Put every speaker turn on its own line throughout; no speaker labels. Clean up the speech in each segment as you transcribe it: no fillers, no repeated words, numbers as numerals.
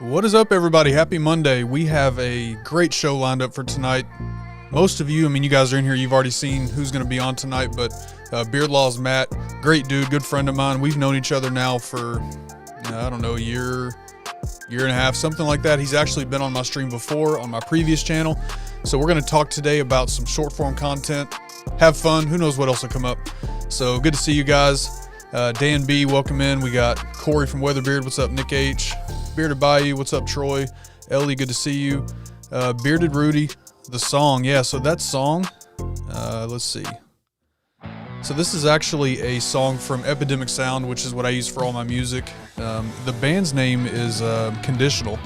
What is up, everybody? Happy Monday. We have a great show lined up for tonight. Most of you, you guys are in here, you've already seen who's going to be on tonight, but Beard Law's Matt, great dude, good friend of mine. We've known each other now for, I don't know, a year and a half, something like that. He's actually been on my stream before on my previous channel. So we're going to talk today about some short form content, have fun, who knows what else will come up. So good to see you guys. Dan B, welcome in. We got Corey from Weatherbeard. What's up, Nick H? Bearded Bayou, what's up, Troy? Ellie, good to see you. Bearded Rudy, the song. Yeah, so that song, let's see. So this is actually a song from Epidemic Sound, which is what I use for all my music. The band's name is Conditional,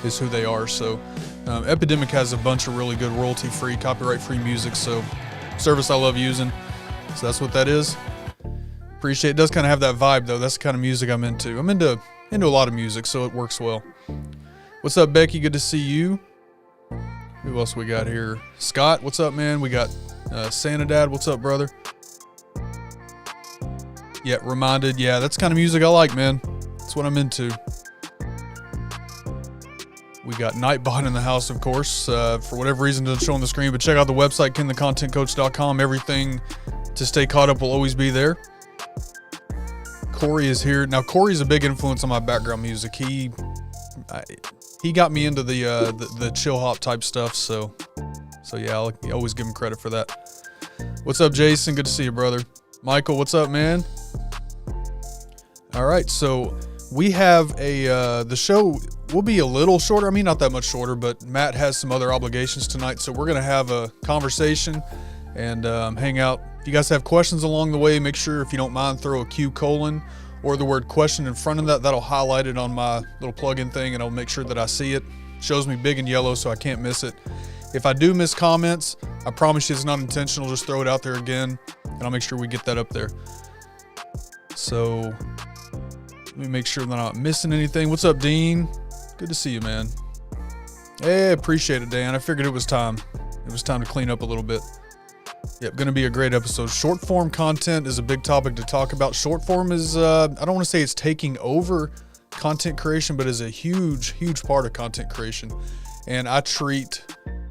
is who they are. So Epidemic has a bunch of really good royalty-free, copyright-free music, so service I love using. So that's what that is. Appreciate it. It does kind of have that vibe, though. That's the kind of music I'm into. I'm into a lot of music, so it works well. What's up, Becky? Good to see you. Who else we got here? Scott, what's up, man? We got Santa Dad. What's up, brother? Yeah, Reminded. Yeah, that's the kind of music I like, man. That's what I'm into. We got Nightbot in the house, of course. For whatever reason, it doesn't show on the screen, but check out the website, kenthecontentcoach.com. Everything to stay caught up will always be there. Corey is here. Now, Corey's a big influence on my background music. He got me into the chill hop type stuff, so yeah, I'll always give him credit for that. What's up, Jason? Good to see you, brother. Michael, what's up, man? All right, so we have the show will be a little shorter. Not that much shorter, but Matt has some other obligations tonight, so we're going to have a conversation and hang out. If you guys have questions along the way, make sure, if you don't mind, throw a Q colon or the word question in front of that. That'll highlight it on my little plug-in thing, and I'll make sure that I see it. Shows me big and yellow, so I can't miss it. If I do miss comments, I promise you it's not intentional. Just throw it out there again, and I'll make sure we get that up there. So let me make sure that I'm not missing anything. What's up, Dean? Good to see you, man. Hey, appreciate it, Dan. I figured it was time. It was time to clean up a little bit. Yep, going to be a great episode. Short form content is a big topic to talk about. Short form is, I don't want to say it's taking over content creation, but is a huge, huge part of content creation. And I treat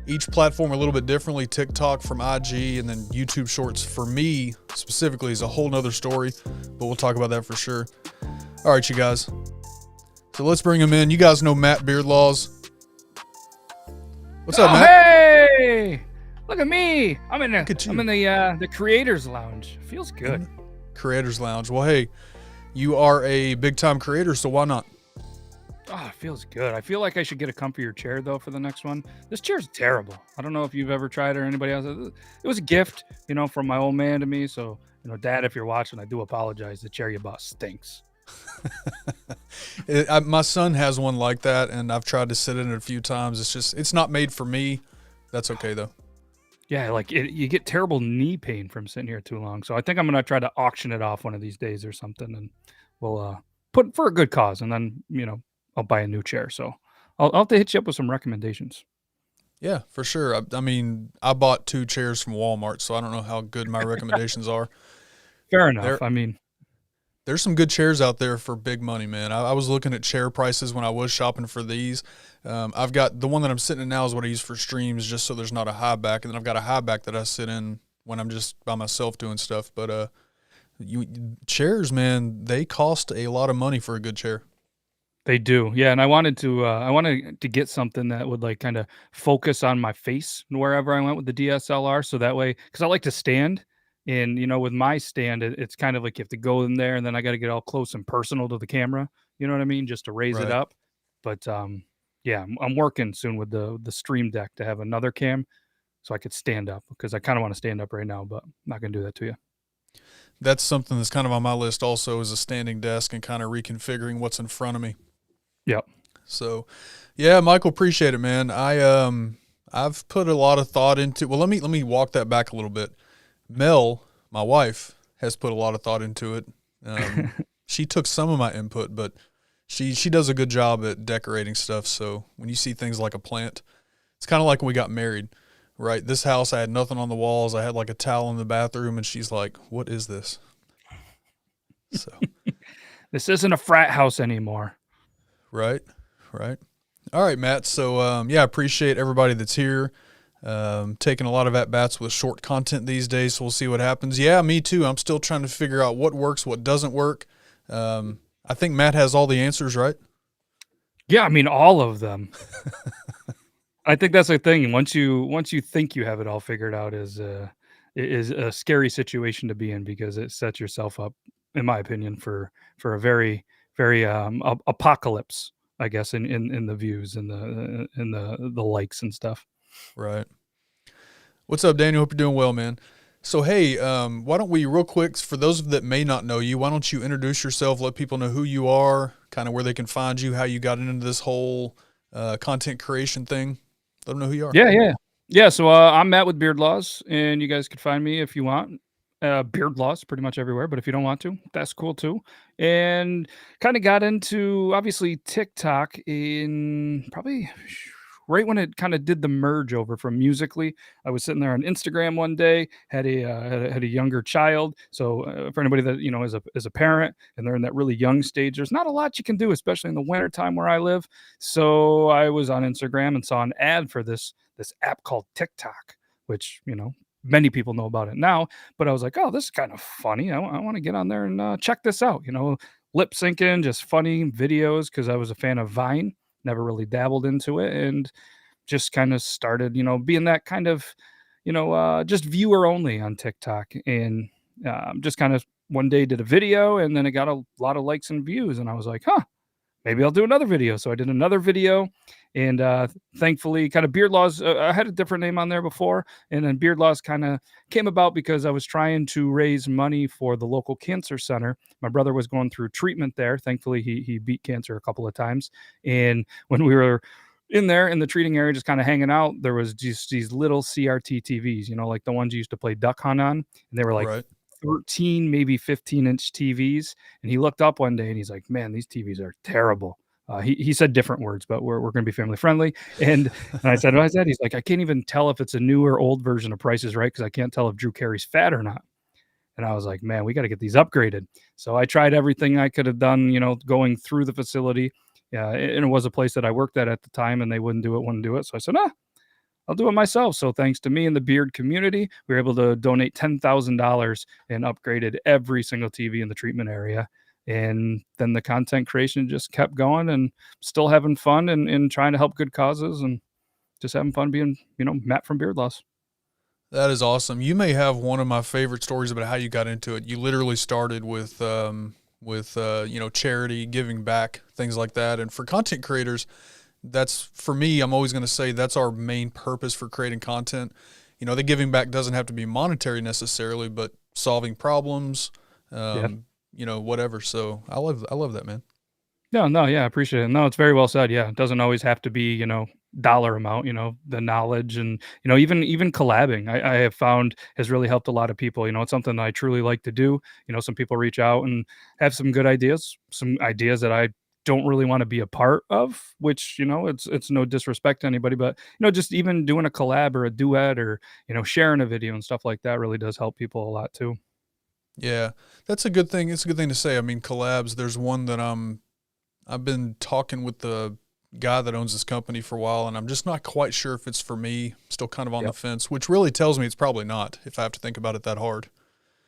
each platform a little bit differently. TikTok from IG, and then YouTube Shorts for me specifically is a whole nother story, but we'll talk about that for sure. All right, you guys. So let's bring them in. You guys know Matt Beardlaws. What's up, Matt?
Hey! Look at me. I'm in the Creators Lounge. Feels good.
Creators Lounge. Well, hey, you are a big time creator, so why not?
Oh, it feels good. I feel like I should get a comfier chair though for the next one. This chair's terrible. I don't know if you've ever tried it or anybody else. It was a gift, from my old man to me. So, Dad, if you're watching, I do apologize. The chair you bought stinks.
My son has one like that, and I've tried to sit in it a few times. It's not made for me. That's okay though.
Yeah, you get terrible knee pain from sitting here too long. So I think I'm gonna try to auction it off one of these days or something, and we'll put for a good cause, and then I'll buy a new chair. So I'll have to hit you up with some recommendations.
Yeah, for sure. I bought 2 chairs from Walmart, so I don't know how good my recommendations are.
Fair enough.
There's some good chairs out there for big money, man. I was looking at chair prices when I was shopping for these. I've got the one that I'm sitting in now is what I use for streams, just so there's not a high back. And then I've got a high back that I sit in when I'm just by myself doing stuff. But chairs, man, they cost a lot of money for a good chair.
They do. Yeah. And I wanted to get something that would kind of focus on my face wherever I went with the DSLR. So that way, because I like to stand. And, with my stand, it's kind of like you have to go in there, and then I got to get all close and personal to the camera. You know what I mean? Just to raise it up. But, yeah, I'm working soon with the Stream Deck to have another cam so I could stand up, because I kind of want to stand up right now, but I'm not going to do that to you.
That's something that's kind of on my list also, is a standing desk and kind of reconfiguring what's in front of me.
Yep.
So, yeah, Michael, appreciate it, man. I've put a lot of thought into. Well, let me walk that back a little bit. Mel, my wife, has put a lot of thought into it. She took some of my input, but she does a good job at decorating stuff. So when you see things like a plant, it's kind of like when we got married, right? This house, I had nothing on the walls. I had like a towel in the bathroom, and she's like, "What is this?" So
this isn't a frat house anymore.
Right. Right. All right, Matt. So yeah, I appreciate everybody that's here. Taking a lot of at bats with short content these days, so we'll see what happens. Yeah, me too. I'm still trying to figure out what works, what doesn't work. I think Matt has all the answers, right?
Yeah, I mean all of them. I think that's the thing. Once you think you have it all figured out is a scary situation to be in because it sets yourself up, in my opinion, for a very apocalypse, I guess, in the views and the likes and stuff.
Right. What's up, Daniel? Hope you're doing well, man. So hey, why don't we real quick, for those that may not know you, why don't you introduce yourself, let people know who you are, kind of where they can find you, how you got into this whole content creation thing. Let them know who you are.
Yeah. So I'm Matt with Beard Laws, and you guys can find me if you want. Beard Laws pretty much everywhere, but if you don't want to, that's cool too. And kind of got into obviously TikTok in probably right when it kind of did the merge over from Musically. I was sitting there on Instagram one day, had a younger child. So for anybody that is a parent and they're in that really young stage, there's not a lot you can do, especially in the wintertime where I live. So I was on Instagram and saw an ad for this app called TikTok, which many people know about it now. But I was like, oh, this is kind of funny. I want to get on there and check this out. Lip syncing, just funny videos because I was a fan of Vine. Never really dabbled into it, and just kind of started, being that kind of, just viewer only on TikTok, and just kind of one day did a video, and then it got a lot of likes and views, and I was like, huh, maybe I'll do another video. So I did another video, and thankfully, kind of Beard Laws. I had a different name on there before, and then Beard Laws kind of came about because I was trying to raise money for the local cancer center. My brother was going through treatment there. Thankfully, he beat cancer a couple of times, and when we were in there in the treating area, just kind of hanging out, there was just these little CRT TVs, like the ones you used to play duck hunt on, and they were like
Right.
13, maybe 15-inch TVs. And he looked up one day and he's like, man, these TVs are terrible. He said different words, but we're going to be family friendly. And I said, why is that? He's like, I can't even tell if it's a new or old version of Price is Right because I can't tell if Drew Carey's fat or not. And I was like, man, we got to get these upgraded. So I tried everything I could have done, going through the facility. Yeah, and it was a place that I worked at the time, and they wouldn't do it. So I said, I'll do it myself. So thanks to me and the beard community, we were able to donate $10,000 and upgraded every single TV in the treatment area. And then the content creation just kept going, and still having fun and trying to help good causes, and just having fun being, Matt from Beard Loss.
That is awesome. You may have one of my favorite stories about how you got into it. You literally started with charity, giving back, things like that. And for content creators, that's, for me, I'm always going to say that's our main purpose for creating content. The giving back doesn't have to be monetary necessarily, but solving problems, whatever. So I love that, man.
No, yeah, I appreciate it. No, it's very well said. Yeah, it doesn't always have to be, dollar amount, the knowledge, and, even collabing, I have found has really helped a lot of people. It's something that I truly like to do. Some people reach out and have some good ideas, some ideas that I don't really want to be a part of, which, it's no disrespect to anybody, but, just even doing a collab or a duet or, sharing a video and stuff like that really does help people a lot too.
Yeah, that's a good thing. It's a good thing to say. I mean, collabs, there's one that I've been talking with the guy that owns this company for a while, and I'm just not quite sure if it's for me. Still kind of on the fence, which really tells me it's probably not, if I have to think about it that hard.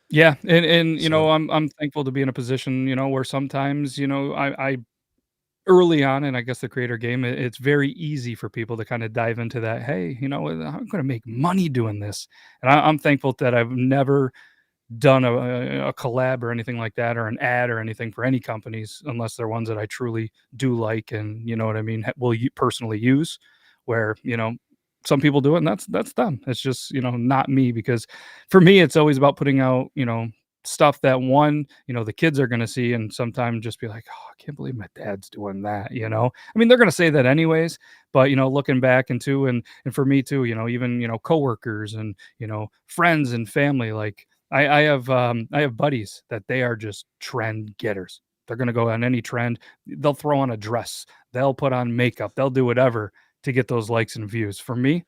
Yeah, and
So,
I'm thankful to be in a position, where sometimes, I early on, and I guess the creator game, it's very easy for people to kind of dive into that. Hey, I'm going to make money doing this, and I'm thankful that I've never done a collab or anything like that, or an ad or anything for any companies, unless they're ones that I truly do like, and you know what I mean, will you personally use, where, some people do it, and that's them. It's just, not me, because for me, it's always about putting out, stuff that one, the kids are going to see, and sometimes just be like, oh, I can't believe my dad's doing that. I mean, they're going to say that anyways, but, looking back into, and for me too, even, coworkers and, friends and family, like, I have buddies that they are just trend getters. They're gonna go on any trend. They'll throw on a dress. They'll put on makeup. They'll do whatever to get those likes and views. For me,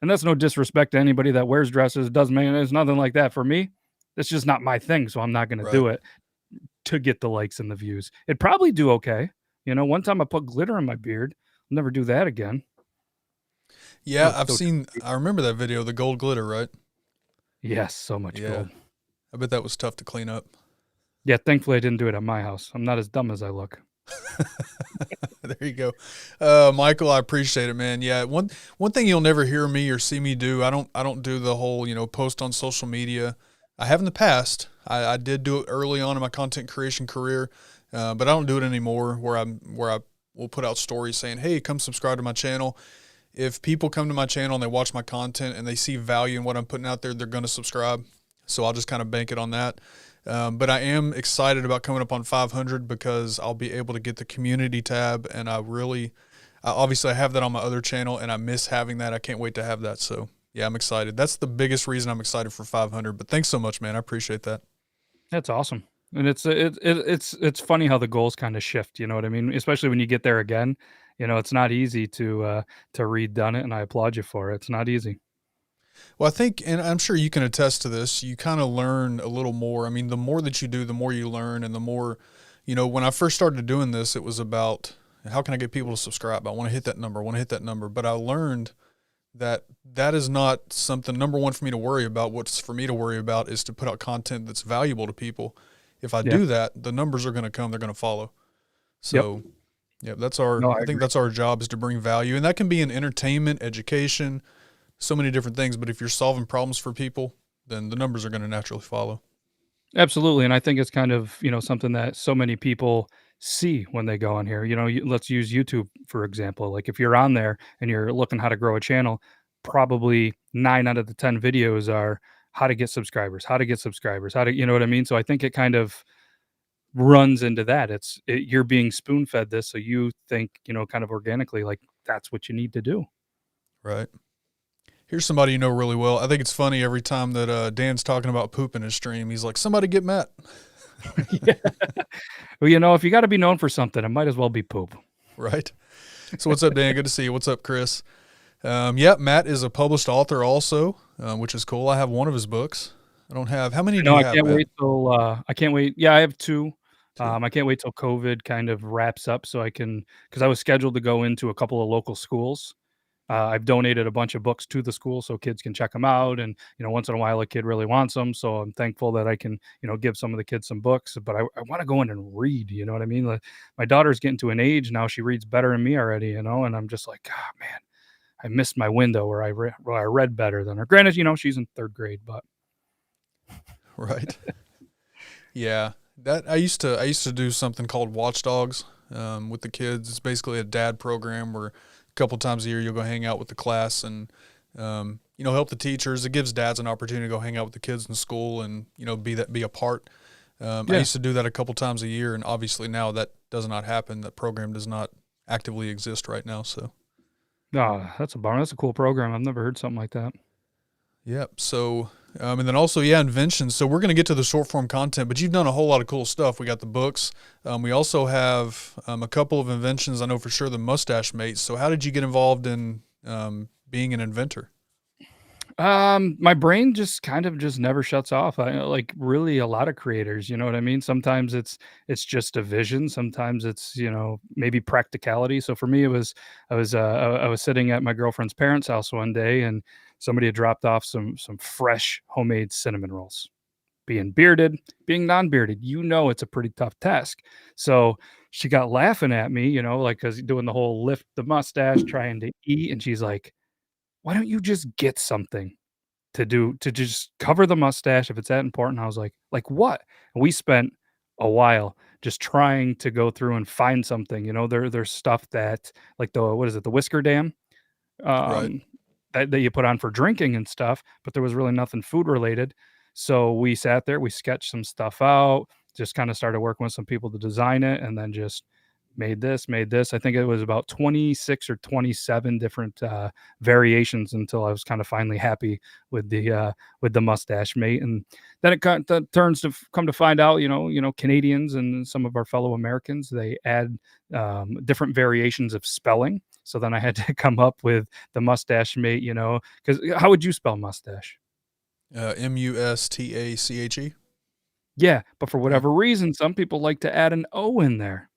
and that's no disrespect to anybody that wears dresses, does make it's nothing like that. For me, it's just not my thing, so I'm not gonna
right.
do it to get the likes and the views. It'd probably do okay, You know, one time I put glitter on my beard. I'll never do that again. That
Yeah,
was
I've
so
seen.
tricky.
I remember that video, the gold glitter, right?
Yes, so much
Yeah,
gold.
I bet that was tough to clean up.
Yeah, thankfully I didn't do it at my house. I'm not as dumb as I look.
There you go, Michael. I appreciate it, man. Yeah, one thing you'll never hear me or see me do. I don't do the whole post on social media. I have in the past. I did do it early on in my content creation career, but I don't do it anymore. Where I will put out stories saying, "Hey, come subscribe to my channel." If people come to my channel and they watch my content and they see value in what I'm putting out there, they're going to subscribe. So I'll just kind of bank it on that. But I am excited about coming up on 500 because I'll be able to get the community tab, and obviously I have that on my other channel, and I miss having that. I can't wait to have that. So yeah, I'm excited. That's the biggest reason I'm excited for 500. But thanks so much, man. I appreciate that.
That's awesome. And it's funny how the goals kinda shift, you know what I mean? Especially when you get there again, it's not easy to redone it, and I applaud you for it. It's not easy.
Well, I think, and I'm sure you can attest to this, you kind of learn a little more. I mean, the more that you do, the more you learn, and the more, when I first started doing this, it was about how can I get people to subscribe? I want to hit that number. I want to hit that number. But I learned that that is not something number one for me to worry about. What's for me to worry about is to put out content that's valuable to people. If I
Yeah.
do that, the numbers are going to come. They're going to follow.
Yep.
So, yeah,
No, I
I think
agree.
that's our job is to bring value, and that can be in entertainment, education, so many different things. But if you're solving problems for people, then the numbers are going to naturally follow.
Absolutely, and I think it's kind of, something that so many people see when they go on here. Let's use YouTube, for example. Like, if you're on there and you're looking how to grow a channel, probably 9 out of the 10 videos are how to get subscribers, how to get subscribers, how to you know what I mean? So I think it kind of runs into that. You're being spoon-fed this, so you think, kind of organically, like, that's what you need to do.
Right. Here's somebody you know really well. I think it's funny every time that Dan's talking about poop in his stream. He's like, "Somebody get Matt."
Yeah. Well, if you gotta be known for something, it might as well be poop.
Right. So what's up, Dan? Good to see you. What's up, Chris? Yeah, Matt is a published author also, which is cool. I have one of his books. I don't have. How many
I
do
know,
you have, Matt?
I can't wait yeah, I have 2.
Two.
I can't wait till COVID kind of wraps up so I can, because I was scheduled to go into a couple of local schools. I've donated a bunch of books to the school so kids can check them out, and, once in a while, a kid really wants them, so I'm thankful that I can, give some of the kids some books, but I wanna go in and read, you know what I mean? Like, my daughter's getting to an age now, she reads better than me already, and I'm just like, "God, man, I missed my window where I read better than her." Granted, she's in 3rd grade, but
Right. Yeah. That I used to do something called Watchdogs with the kids. It's basically a dad program where a couple times a year you'll go hang out with the class and help the teachers. It gives dads an opportunity to go hang out with the kids in school and be a part. I
yeah.
used to do that a couple times a year, and obviously now that does not happen. That program does not actively exist right now. So,
Oh, that's a bummer. That's a cool program. I've never heard something like that.
yep. So, and then also, yeah, inventions. So we're going to get to the short form content, but you've done a whole lot of cool stuff. We got the books. We also have a couple of inventions. I know for sure the mustache mate. So how did you get involved in being an inventor?
My brain just kind of just never shuts off. I like really a lot of creators, you know what I mean? Sometimes it's just a vision, sometimes it's, maybe practicality. So for me it was I was sitting at my girlfriend's parents' house one day and somebody had dropped off some fresh homemade cinnamon rolls. Being bearded, being non-bearded, it's a pretty tough task. So she got laughing at me, like, cuz doing the whole lift the mustache trying to eat, and she's like, "Why don't you just get something to just cover the mustache if it's that important?" I was like what?" And we spent a while just trying to go through and find something, there's stuff that like the what is it, the whisker dam,
Right.
um, that you put on for drinking and stuff, but there was really nothing food related. So we sat there, we sketched some stuff out, just kinda started working with some people to design it, and then just made this. I think it was about 26 or 27 different, variations until I was kinda finally happy with the mustache mate, and then it got that turns to come to find out, Canadians and some of our fellow Americans, they add, different variations of spelling, so then I had to come up with the mustache mate, because how would you spell mustache?
Mustache.
Yeah, but for
Yeah.
whatever reason, some people like to add an O in there.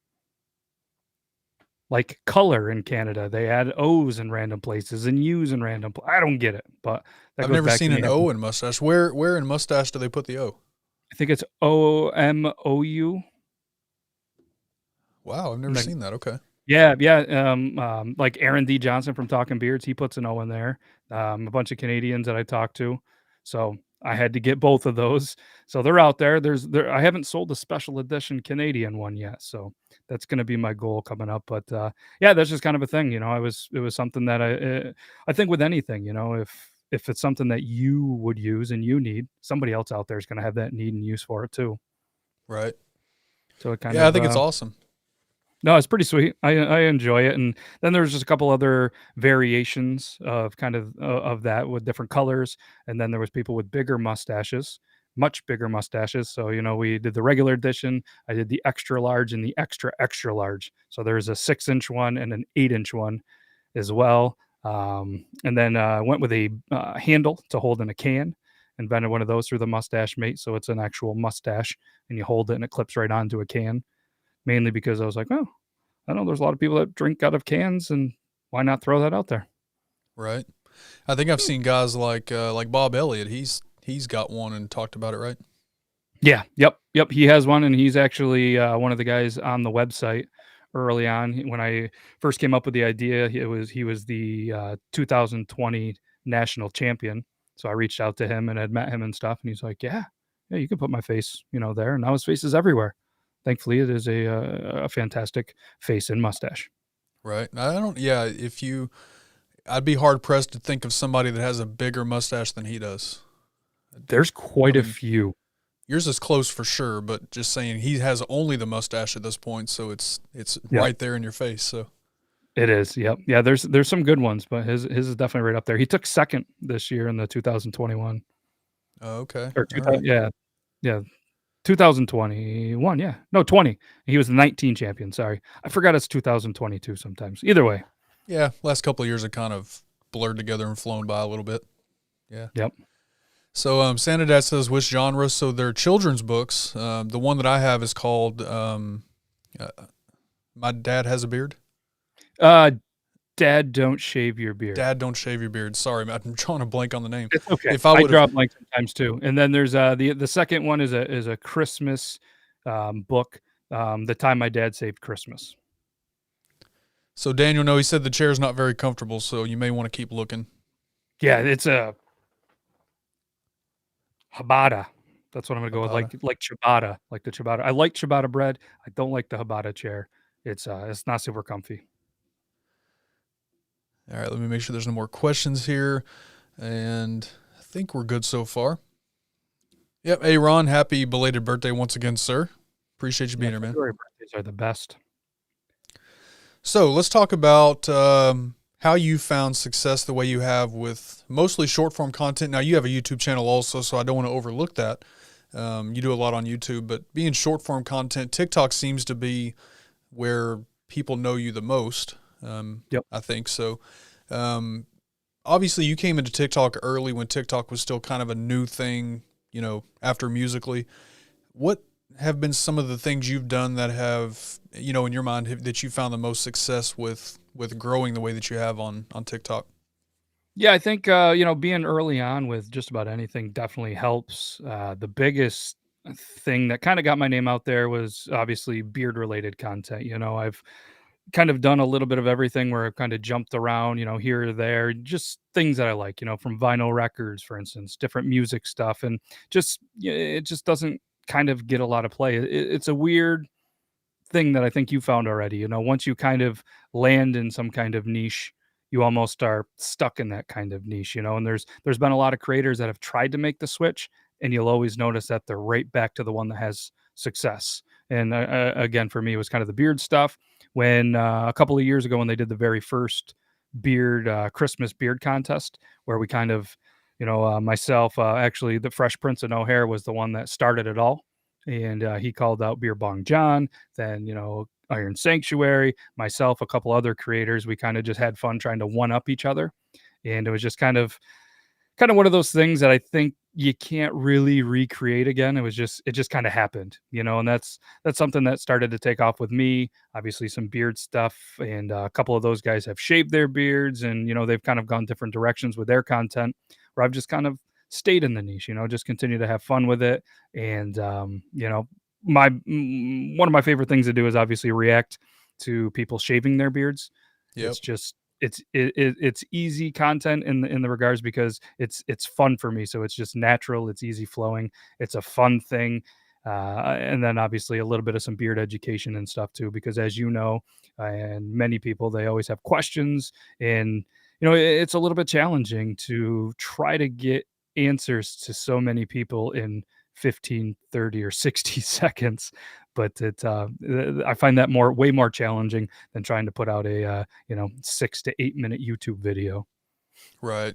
like color in Canada. They add O's in random places and U's in random I don't get it, but that
I've
goes
never
back to
seen
me
an
having
O in mustache. Where in mustache do they put the O?
I think it's OMOU.
Wow, I've never
Like
seen that. Okay.
yeah, yeah, like Aaron D. Johnson from Talking Beards, he puts an O in there. A bunch of Canadians that I talked to. So, I had to get both of those. So, they're out there. I haven't sold a special edition Canadian one yet, so that's gonna be my goal coming up, but, yeah, that's just kind of a thing, it was something that I think with anything, if it's something that you would use and you need, somebody else out there is gonna have that need and use for it too.
Right.
So it kind
Yeah, I
of,
think it's awesome.
no, it's pretty sweet. I enjoy it, and then there's just a couple other variations of kind of that with different colors, and then there was people with bigger mustaches, much bigger mustaches. So, we did the regular edition, I did the extra large and the extra extra large. So there's a 6-inch one and an 8-inch one as well. And then went with a handle to hold in a can. Invented one of those through the Mustache Mate, so it's an actual mustache, and you hold it and it clips right onto a can. Mainly because I was like, oh, I know there's a lot of people that drink out of cans, and why not throw that out there?
Right. I think I've seen guys like Bob Elliott. He's got one and talked about it, right?
Yeah. Yep. Yep. He has one, and he's actually one of the guys on the website early on. When I first came up with the idea, he was the 2020 national champion. So I reached out to him and had met him and stuff, and he's like, "Yeah, yeah, you can put my face, there." And now his face is everywhere. Thankfully, it is a fantastic face and mustache.
Right. I don't. Yeah. I'd be hard pressed to think of somebody that has a bigger mustache than he does.
There's
I
quite a
mean,
few.
yours is close for sure, but just saying he has only the mustache at this point, so it's
Yep.
right there in your face. So
It is, yep. Yeah, there's some good ones, but his is definitely right up there. He took 2nd this year in the 2021
okay,
or
all
2000
right,
yeah, yeah, 2021, yeah. No, 20. He was the 19 champion, sorry. I forgot it's 2022 sometimes. Either way.
yeah. Last couple of years have kind of blurred together and flown by a little bit. Yeah.
Yep.
So Santa Dad says which genre? So they're children's books. The one that I have is called uh, My Dad Has a Beard.
Uh, Dad, don't shave your beard.
Dad, Don't Shave Your Beard. Sorry, I'm drawing a blank on the name.
It's okay.
If I
I
would have,
draw blank sometimes too. And then there's, the second one is a Christmas, book, The Time My Dad Saved Christmas.
so Daniel, no, he said the chair's not very comfortable, so you may want to keep looking.
Yeah, it's a Habada. That's what I'm gonna go with,
Habata.
like ciabatta, like the ciabatta. I like ciabatta bread. I don't like the Habata chair. It's not super comfy.
All right, let me make sure there's no more questions here, and I think we're good so far. Yep. Hey, Ron, happy belated birthday once again, sir. Appreciate you
Yeah,
being here, man.
February birthdays are the best.
So let's talk about how you found success the way you have with mostly short form content. Now, you have a YouTube channel also, so I don't want to overlook that. You do a lot on YouTube, but being short form content, TikTok seems to be where people know you the most.
Yep.
I think so. Obviously, you came into TikTok early when TikTok was still kind of a new thing, after Musically. What have been some of the things you've done that have, in your mind, that you found the most success with growing the way that you have on TikTok?
Yeah, I think, being early on with just about anything definitely helps. The biggest thing that kinda got my name out there was obviously beard related content. I've kind of done a little bit of everything where I've kinda jumped around, here or there, just things that I like, from vinyl records, for instance, different music stuff, and it just doesn't kind of get a lot of play. It's a weird thing that I think you found already. Once you kind of land in some kind of niche, you almost are stuck in that kind of niche, and there's been a lot of creators that have tried to make the switch, and you'll always notice that they're right back to the one that has success. And again, for me, it was kind of the beard stuff. When a couple of years ago, when they did the very first beard Christmas beard contest, where we kind of, myself, actually, the Fresh Prince of No Hair was the one that started it all, and he called out Beer Bong John. Then Iron Sanctuary, myself, a couple other creators. We kind of just had fun trying to one up each other, and it was just kind of one of those things that I think you can't really recreate again. It just kind of happened, and that's something that started to take off with me. Obviously, some beard stuff, and a couple of those guys have shaved their beards, and they've kind of gone different directions with their content. Where I've just kind of stayed in the niche, just continue to have fun with it, and one of my favorite things to do is obviously react to people shaving their beards.
Yep.
It's just it's easy content in the regards because it's fun for me. So it's just natural, it's easy flowing, it's a fun thing. And then obviously a little bit of some beard education and stuff too, because as you know, and many people, they always have questions, and it's a little bit challenging to try to get answers to so many people in 15, 30, or 60 seconds. But I find that way more challenging than trying to put out a 6 to 8 minute YouTube video.
Right.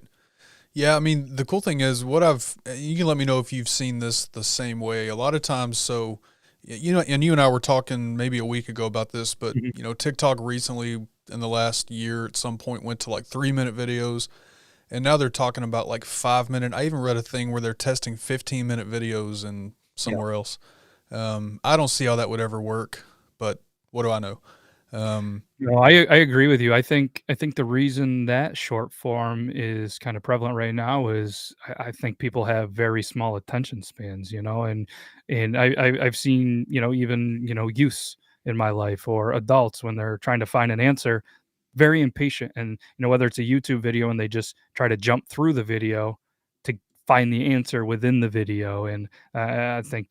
Yeah, I mean, the cool thing is you can let me know if you've seen this the same way. A lot of times, so, and you and I were talking maybe a week ago about this, but,
Mhm.
TikTok recently in the last year at some point went to like 3-minute videos, and now they're talking about like 5-minute. I even read a thing where they're testing 15-minute videos and
Yeah.
somewhere else. I don't see how that would ever work, but what do I know?
No, I agree with you. I think the reason that short form is kind of prevalent right now is I think people have very small attention spans, and I've seen, even, youths in my life or adults when they're trying to find an answer, very impatient, and whether it's a YouTube video and they just try to jump through the video to find the answer within the video. And I think,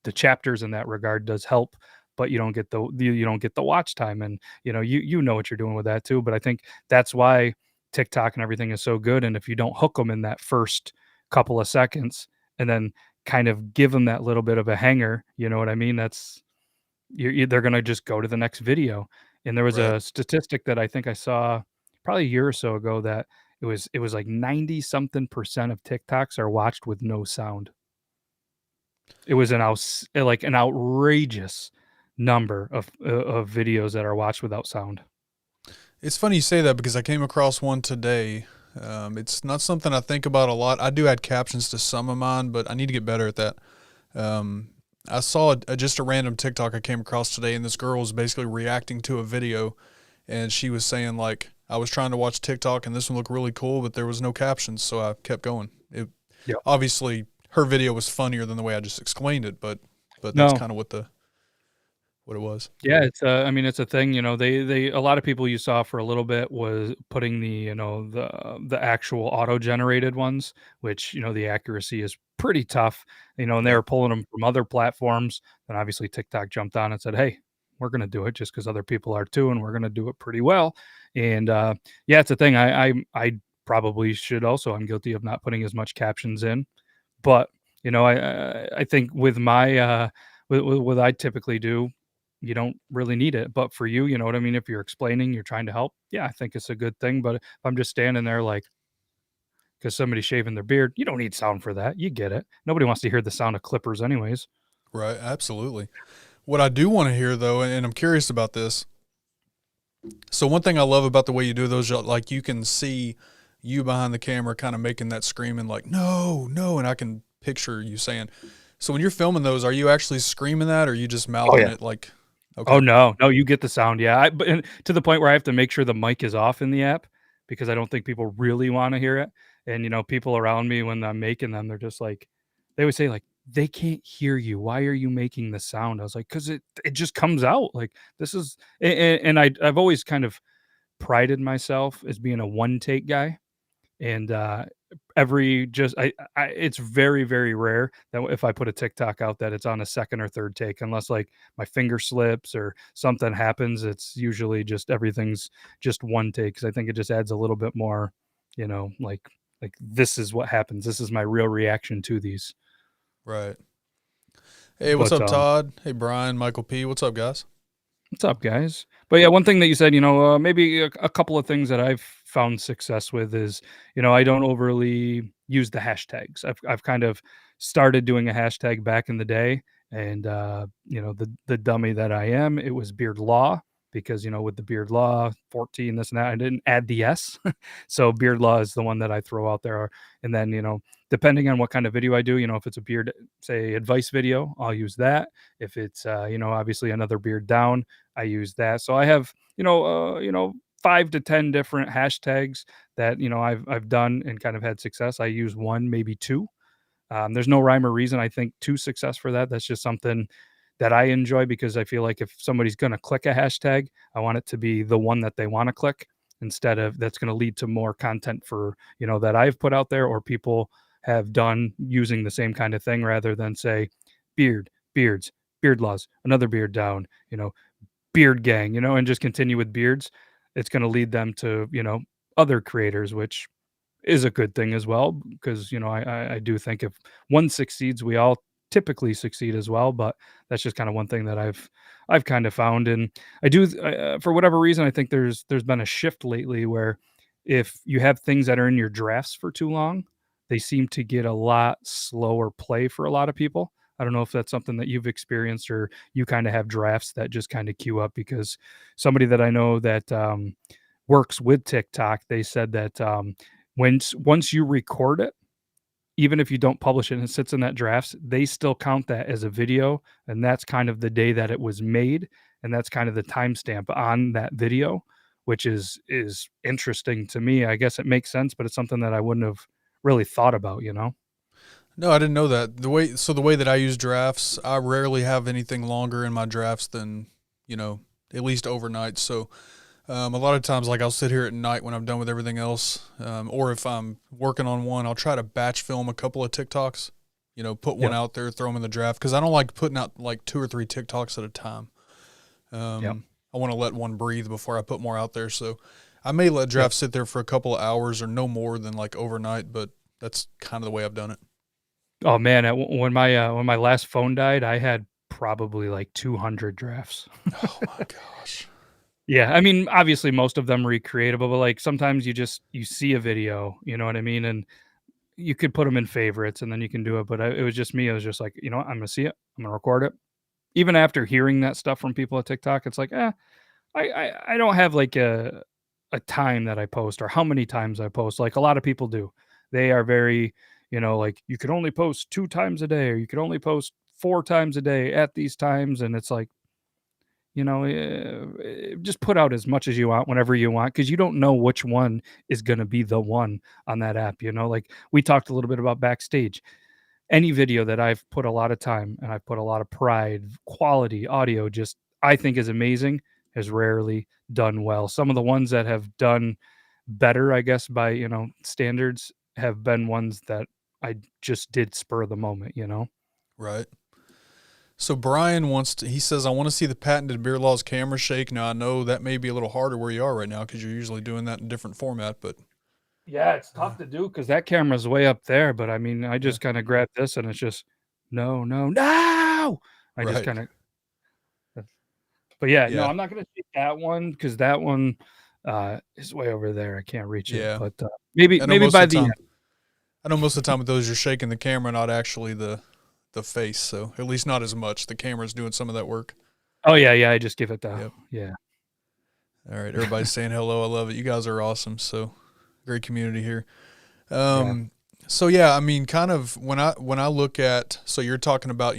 the chapters in that regard does help, but you don't get the watch time, and you know what you're doing with that too. But I think that's why TikTok and everything is so good. And if you don't hook them in that first couple of seconds, and then kind of give them that little bit of a hanger, you know what I mean? They're gonna just go to the next video. And there was
Right.
a statistic that I think I saw probably a year or so ago that it was like 90 something percent of TikToks are watched with no sound. It was like an outrageous number of videos that are watched without sound.
It's funny you say that because I came across one today. It's not something I think about a lot. I do add captions to some of mine, but I need to get better at that. Um, I saw just a random TikTok I came across today, and this girl was basically reacting to a video, and she was saying like, I was trying to watch TikTok, and this one looked really cool, but there was no captions, so I kept going.
Yeah.
Obviously her video was funnier than the way I just explained it, but that's
No.
kind of what it was.
Yeah, I mean, it's a thing, they a lot of people you saw for a little bit was putting the actual auto-generated ones, which, the accuracy is pretty tough, and they
Yep.
were pulling them from other platforms. Then obviously TikTok jumped on and said, "Hey, we're gonna do it just because other people are too, and we're gonna do it pretty well." And, yeah, it's a thing. I probably should also. I'm guilty of not putting as much captions in, but, I think with my, with what I typically do, you don't really need it. But for you, you know what I mean? If you're explaining, you're trying to help, yeah, I think it's a good thing. But if I'm just standing there like, because somebody's shaving their beard, you don't need sound for that. You get it. Nobody wants to hear the sound of clippers, anyways.
Right. Absolutely. What I do want to hear though, and I'm curious about this. So one thing I love about the way you do those, like you can see you behind the camera kind of making that screaming like, no, no. And I can picture you saying, so when you're filming those, are you actually screaming that or are you just
Oh,
mouthing
yeah.
it like,
Oh,
okay.
no. No, you get the sound, yeah, but and to the point where I have to make sure the mic is off in the app because I don't think people really wanna hear it, and, people around me when I'm making them, they're just like they would say, like, "They can't hear you. Why are you making the sound?" I was like, "'Cause it just comes out, like, this is." And I've always kind of prided myself as being a one-take guy. And every just I it's very, very rare that if I put a TikTok out that it's on a second or third take, unless like my finger slips or something happens. It's usually just everything's just one take because I think it just adds a little bit more, like this is what happens. This is my real reaction to these.
Right. Hey, what's
But
up, Todd? Hey, Brian, Michael P. What's up, guys?
what's up, guys? But yeah, one thing that you said, maybe a couple of things that I've found success with is, I don't overly use the hashtags. I've kind of started doing a hashtag back in the day, and the dummy that I am, it was Beard Law, because, with the beard law, 14, this and that, I didn't add the S. So beard law is the one that I throw out there. And then, depending on what kind of video I do, if it's a beard, say, advice video, I'll use that. If it's, obviously another beard down, I use that. So I have, 5 to 10 different hashtags that, I've done and kind of had success. I use one, maybe two. There's no rhyme or reason. I think to success for that. That's just something that I enjoy because I feel like if somebody's going to click a hashtag, I want it to be the one that they want to click instead of that's going to lead to more content for, that I've put out there or people have done using the same kind of thing rather than say beards, beard laws, another beard down, beard gang, and just continue with beards. It's going to lead them to, other creators, which is a good thing as well because I do think if one succeeds, we all typically succeed as well. But that's just kind of one thing that I've kind of found, and I do for whatever reason I think there's been a shift lately where if you have things that are in your drafts for too long, they seem to get a lot slower play for a lot of people. I don't know if that's something that you've experienced or you kind of have drafts that just kind of queue up because somebody that I know that works with TikTok, they said that once you record it, even if you don't publish it and it sits in that drafts, they still count that as a video, and that's kind of the day that it was made, and that's kind of the timestamp on that video, which is interesting to me. I guess it makes sense, but it's something that I wouldn't have really thought about, you know?
No, I didn't know that. The way that I use drafts, I rarely have anything longer in my drafts than, at least overnight. So a lot of times, like I'll sit here at night when I'm done with everything else, or if I'm working on one, I'll try to batch film a couple of TikToks. Put one
Yep,
out there, throw them in the draft because I don't like putting out like 2 or 3 TikToks at a time.
yep,
I want to let one breathe before I put more out there. So I may let
yep.
drafts sit there for a couple of hours or no more than like overnight, but that's kind of the way I've done it.
Oh man, when my last phone died, I had probably like 200 drafts.
Oh my gosh.
Yeah, I mean, obviously most of them recreatable, but like sometimes you see a video, you know what I mean, and you could put them in favorites and then you can do it. But it was just me. I was just like, you know what? I'm gonna see it. I'm gonna record it. Even after hearing that stuff from people at TikTok, it's like, I don't have like a time that I post or how many times I post. Like a lot of people do. They are very, like you could only post 2 times a day or you could only post 4 times a day at these times, and it's like just put out as much as you want whenever you want because you don't know which one is going to be the one on that app. Like we talked a little bit about backstage. Any video that I've put a lot of time and I've put a lot of pride, quality audio, just I think is amazing, has rarely done well. Some of the ones that have done better, I guess, by standards, have been ones that I just did spur of the moment.
Right. So Brian he says, I want to see the patented Beer Laws camera shake. Now I know that may be a little harder where you are right now because you're usually doing that in a different format, but
Yeah, it's
uh,
tough to do because that camera's way up there, but I mean, I
yeah,
just kinda grabbed this and it's just, "No, no, no!" I just
right.
kinda but yeah, no,
Yeah.
I'm not gonna take that one because that one, is way over there, I can't reach it,
Yeah.
but, maybe
I know
maybe
most
by
of the
the
time,
end.
with those, you're shaking the camera, not actually the face. So at least not as much. The camera's doing some of that work.
Oh, yeah, yeah, I just give it the
Yep.
yeah.
All right. Everybody's saying hello. I love it. You guys are awesome. So great community here.
Yeah.
Um, so yeah, I mean, kind of when I look at, so you're talking about,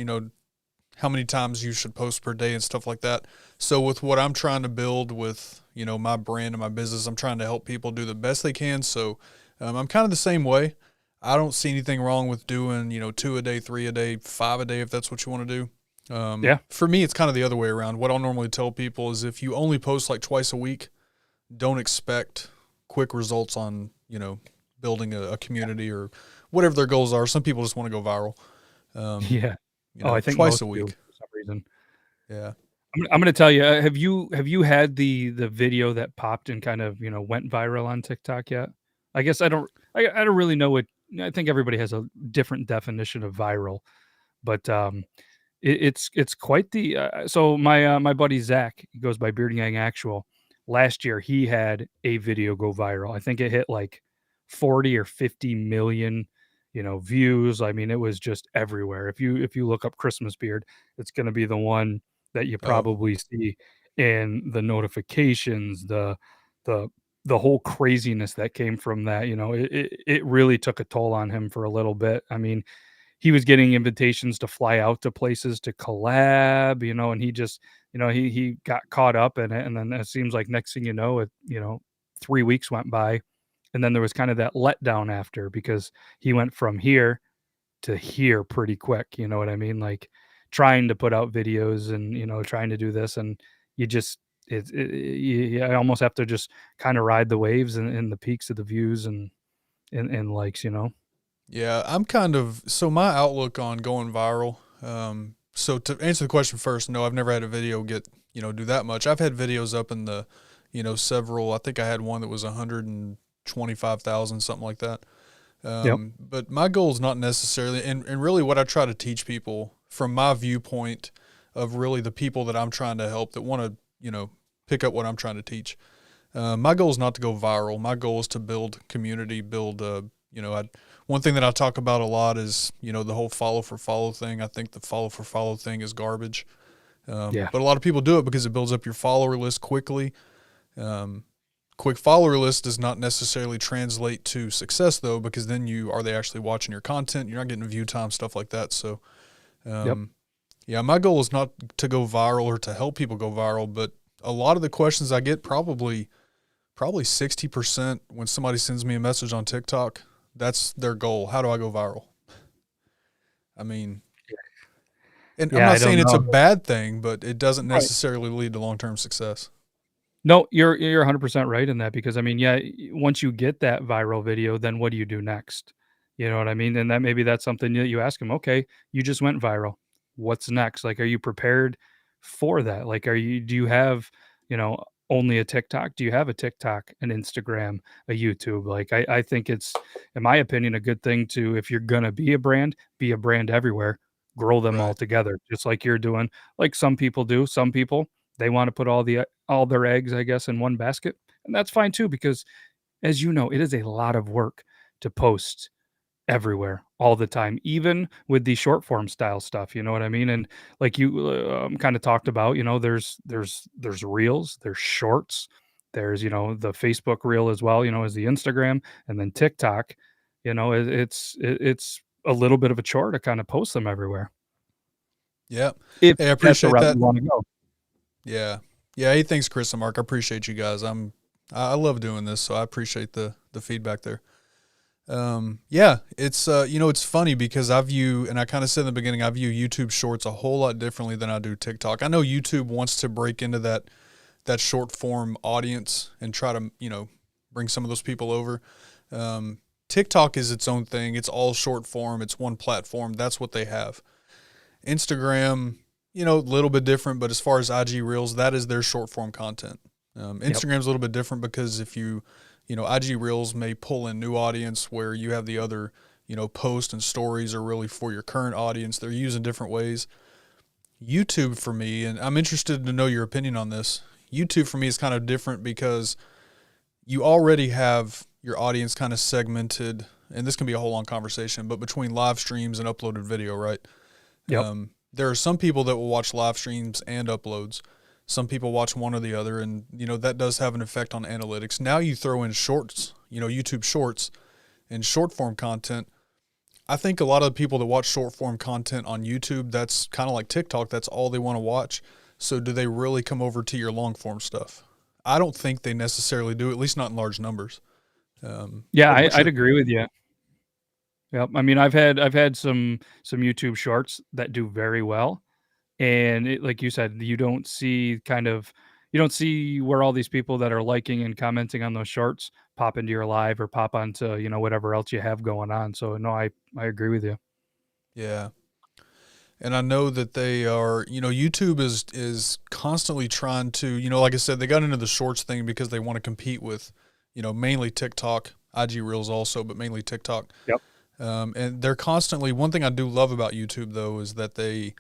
how many times you should post per day and stuff like that. So with what I'm trying to build with, my brand and my business, I'm trying to help people do the best they can. So I'm kind of the same way. I don't see anything wrong with doing, 2 a day, 3 a day, 5 a day, if that's what you want to do.
Yeah.
For me, it's kind of the other way around. What I'll normally tell people is if you only post like twice a week, don't expect quick results on, building a community or whatever their goals are. Some people just want to go viral. Um,
Yeah. Oh, I think
Twice
most
a
do
week.
for some reason.
Yeah.
I'm gonna tell you, have you had the video that popped and kind of, went viral on TikTok yet? I guess I don't really know what I think everybody has a different definition of viral, but, it's quite the, so my buddy Zach, he goes by Beard Gang Actual. Last year, he had a video go viral. I think it hit like 40 or 50 million, views. I mean, it was just everywhere. If you look up Christmas beard, it's gonna be the one that you
Oh,
probably see and the notifications, the the whole craziness that came from that, it really took a toll on him for a little bit. I mean, he was getting invitations to fly out to places to collab, and he just, he got caught up in it, and then it seems like next thing you know, 3 weeks went by, and then there was kind of that letdown after because he went from here to here pretty quick, you know what I mean? Like, trying to put out videos and, trying to do this, and you just you almost have to just kinda ride the waves and the peaks of the views and likes, you know?
Yeah, I'm kind of so my outlook on going viral. So to answer the question first, no, I've never had a video get do that much. I've had videos up in the several. I think I had one that was 125,000, something like that.
Yep.
But my goal is not necessarily, and really what I try to teach people from my viewpoint of really the people that I'm trying to help that want to pick up what I'm trying to teach. My goal is not to go viral. My goal is to build community, build one thing that I talk about a lot is, the whole follow for follow thing. I think the follow for follow thing is garbage.
Yeah.
But a lot of people do it because it builds up your follower list quickly. Quick follower list does not necessarily translate to success though, because then are they actually watching your content? You're not getting view time, stuff like that. So,
Yep.
yeah, my goal is not to go viral or to help people go viral, but a lot of the questions I get, probably 60% when somebody sends me a message on TikTok, that's their goal. How do I go viral? I mean, and I'm
Yeah, I
not
don't
saying it's a
know.
bad thing, but it doesn't
Right.
necessarily lead to long-term success.
No, you're 100% right in that because, I mean, yeah, once you get that viral video, then what do you do next? You know what I mean? And maybe that's something that you ask them, "Okay, you just went viral. What's next?" Like, are you prepared for that? Like, do you have, only a TikTok? Do you have a TikTok, an Instagram, a YouTube? Like, I think it's, in my opinion, a good thing to, if you're gonna be a brand everywhere, grow them all
Right.
together, just like you're doing, like some people do. Some people, they wanna put all their eggs, I guess, in one basket, and that's fine too because, as you know, it is a lot of work to post everywhere all the time, even with the short form style stuff, you know what I mean? And like you, kinda talked about, there's reels, there's shorts, there's, the Facebook reel as well, as the Instagram, and then TikTok, it's a little bit of a chore to kinda post them everywhere,
Yeah.
if
Hey, I
that's the
appreciate
route
that.
you wanna go.
Yeah. Yeah. Hey, thanks, Chris and Mark. I appreciate you guys. I love doing this, so I appreciate the feedback there. Yeah, it's funny because and I kind of said in the beginning, I view YouTube Shorts a whole lot differently than I do TikTok. I know YouTube wants to break into that short form audience and try to bring some of those people over. TikTok is its own thing. It's all short form. It's one platform. That's what they have. Instagram, a little bit different, but as far as IG Reels, that is their short form content.
Yep.
Instagram's a little bit different because if IG Reels may pull in new audience where you have the other, posts and stories are really for your current audience. They're used in different ways. YouTube for me, and I'm interested to know your opinion on this. YouTube for me is kind of different because you already have your audience kind of segmented, and this can be a whole long conversation, but between live streams and uploaded video, right?
Yep.
There are some people that will watch live streams and uploads. Some people watch one or the other, and that does have an effect on analytics. Now you throw in shorts, YouTube Shorts and short form content. I think a lot of the people that watch short form content on YouTube, that's kind of like TikTok. That's all they want to watch. So do they really come over to your long form stuff? I don't think they necessarily do, at least not in large numbers.
Yeah,
What's
I'd
your
agree with you. Yep. I mean, I've had some YouTube shorts that do very well, and like you said, you don't see where all these people that are liking and commenting on those shorts pop into your live or pop onto, whatever else you have going on. So no, I agree with you.
Yeah. And I know that they are, YouTube is constantly trying to, like I said, they got into the shorts thing because they want to compete with, mainly TikTok, IG Reels also, but mainly TikTok.
Yep.
And they're constantly, one thing I do love about YouTube though is that they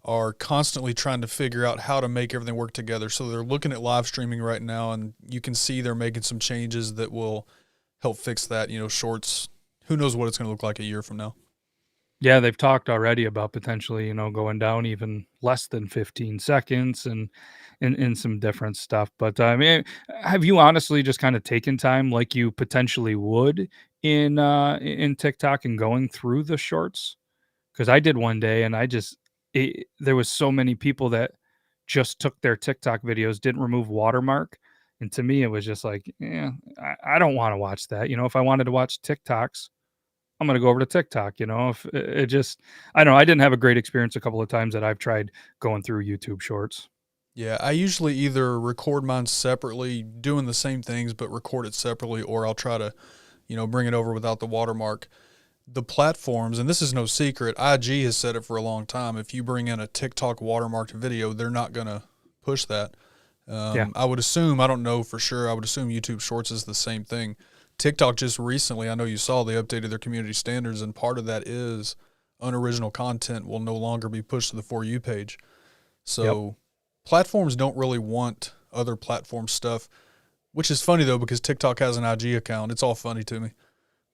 are constantly trying to figure out how to make everything work together. So they're looking at live streaming right now, and you can see they're making some changes that will help fix that. Shorts, who knows what it's going to look like a year from now.
Yeah, they've talked already about potentially, going down even less than 15 seconds and some different stuff. But I mean, have you honestly just kind of taken time like you potentially would in TikTok and going through the shorts? Because I did one day and there was so many people that just took their TikTok videos, didn't remove watermark. And to me, it was just like, yeah, I don't want to watch that. If I wanted to watch TikToks, I'm gonna go over to TikTok, if it just I don't know, I didn't have a great experience a couple of times that I've tried going through YouTube Shorts.
Yeah, I usually either record mine separately, doing the same things, but record it separately, or I'll try to, bring it over without the watermark. The platforms, and this is no secret, IG has said it for a long time. If you bring in a TikTok watermarked video, they're not going to push that.
Yeah.
I would assume, I don't know for sure, I would assume YouTube Shorts is the same thing. TikTok just recently, I know you saw, they updated their community standards, and part of that is unoriginal content will no longer be pushed to the For You page.
Yep.
So platforms don't really want other platform stuff, which is funny though, because TikTok has an IG account. It's all funny to me.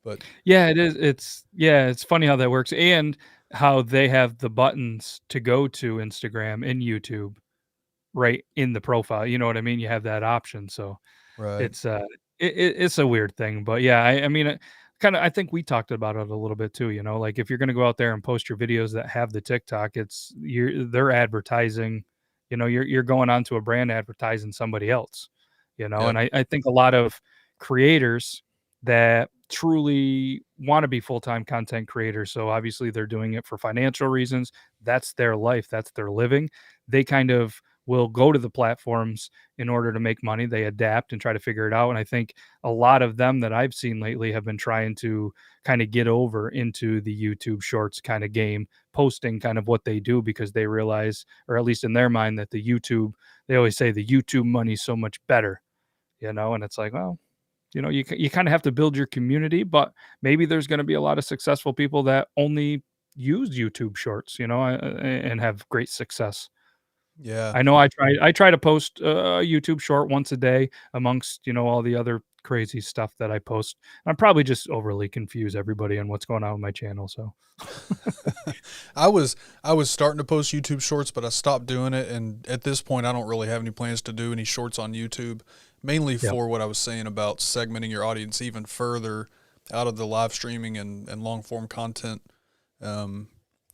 But
Yeah, it is. It's funny how that works and how they have the buttons to go to Instagram and YouTube right in the profile. You know what I mean? You have that option. So
right.
it's it's a weird thing. But yeah, I mean I think we talked about it a little bit too, like if you're gonna go out there and post your videos that have the TikTok, they're advertising, you're going on to a brand advertising somebody else,
Yeah.
and I think a lot of creators that truly want to be full-time content creators. So obviously they're doing it for financial reasons. That's their life, that's their living. They kind of will go to the platforms in order to make money. They adapt and try to figure it out. And I think a lot of them that I've seen lately have been trying to kind of get over into the YouTube shorts kind of game, posting kind of what they do because they realize, or at least in their mind, that they always say the YouTube money's so much better, and it's like, well, you kind of have to build your community, but maybe there's going to be a lot of successful people that only use YouTube shorts, and have great success.
Yeah.
I know I try to post a YouTube short once a day amongst, all the other crazy stuff that I post. I'm probably just overly confuse everybody on what's going on with my channel, so
I was starting to post YouTube shorts, but I stopped doing it. And at this point, I don't really have any plans to do any shorts on YouTube, mainly
yeah.
for what I was saying about segmenting your audience even further out of the live streaming and long form content. Um,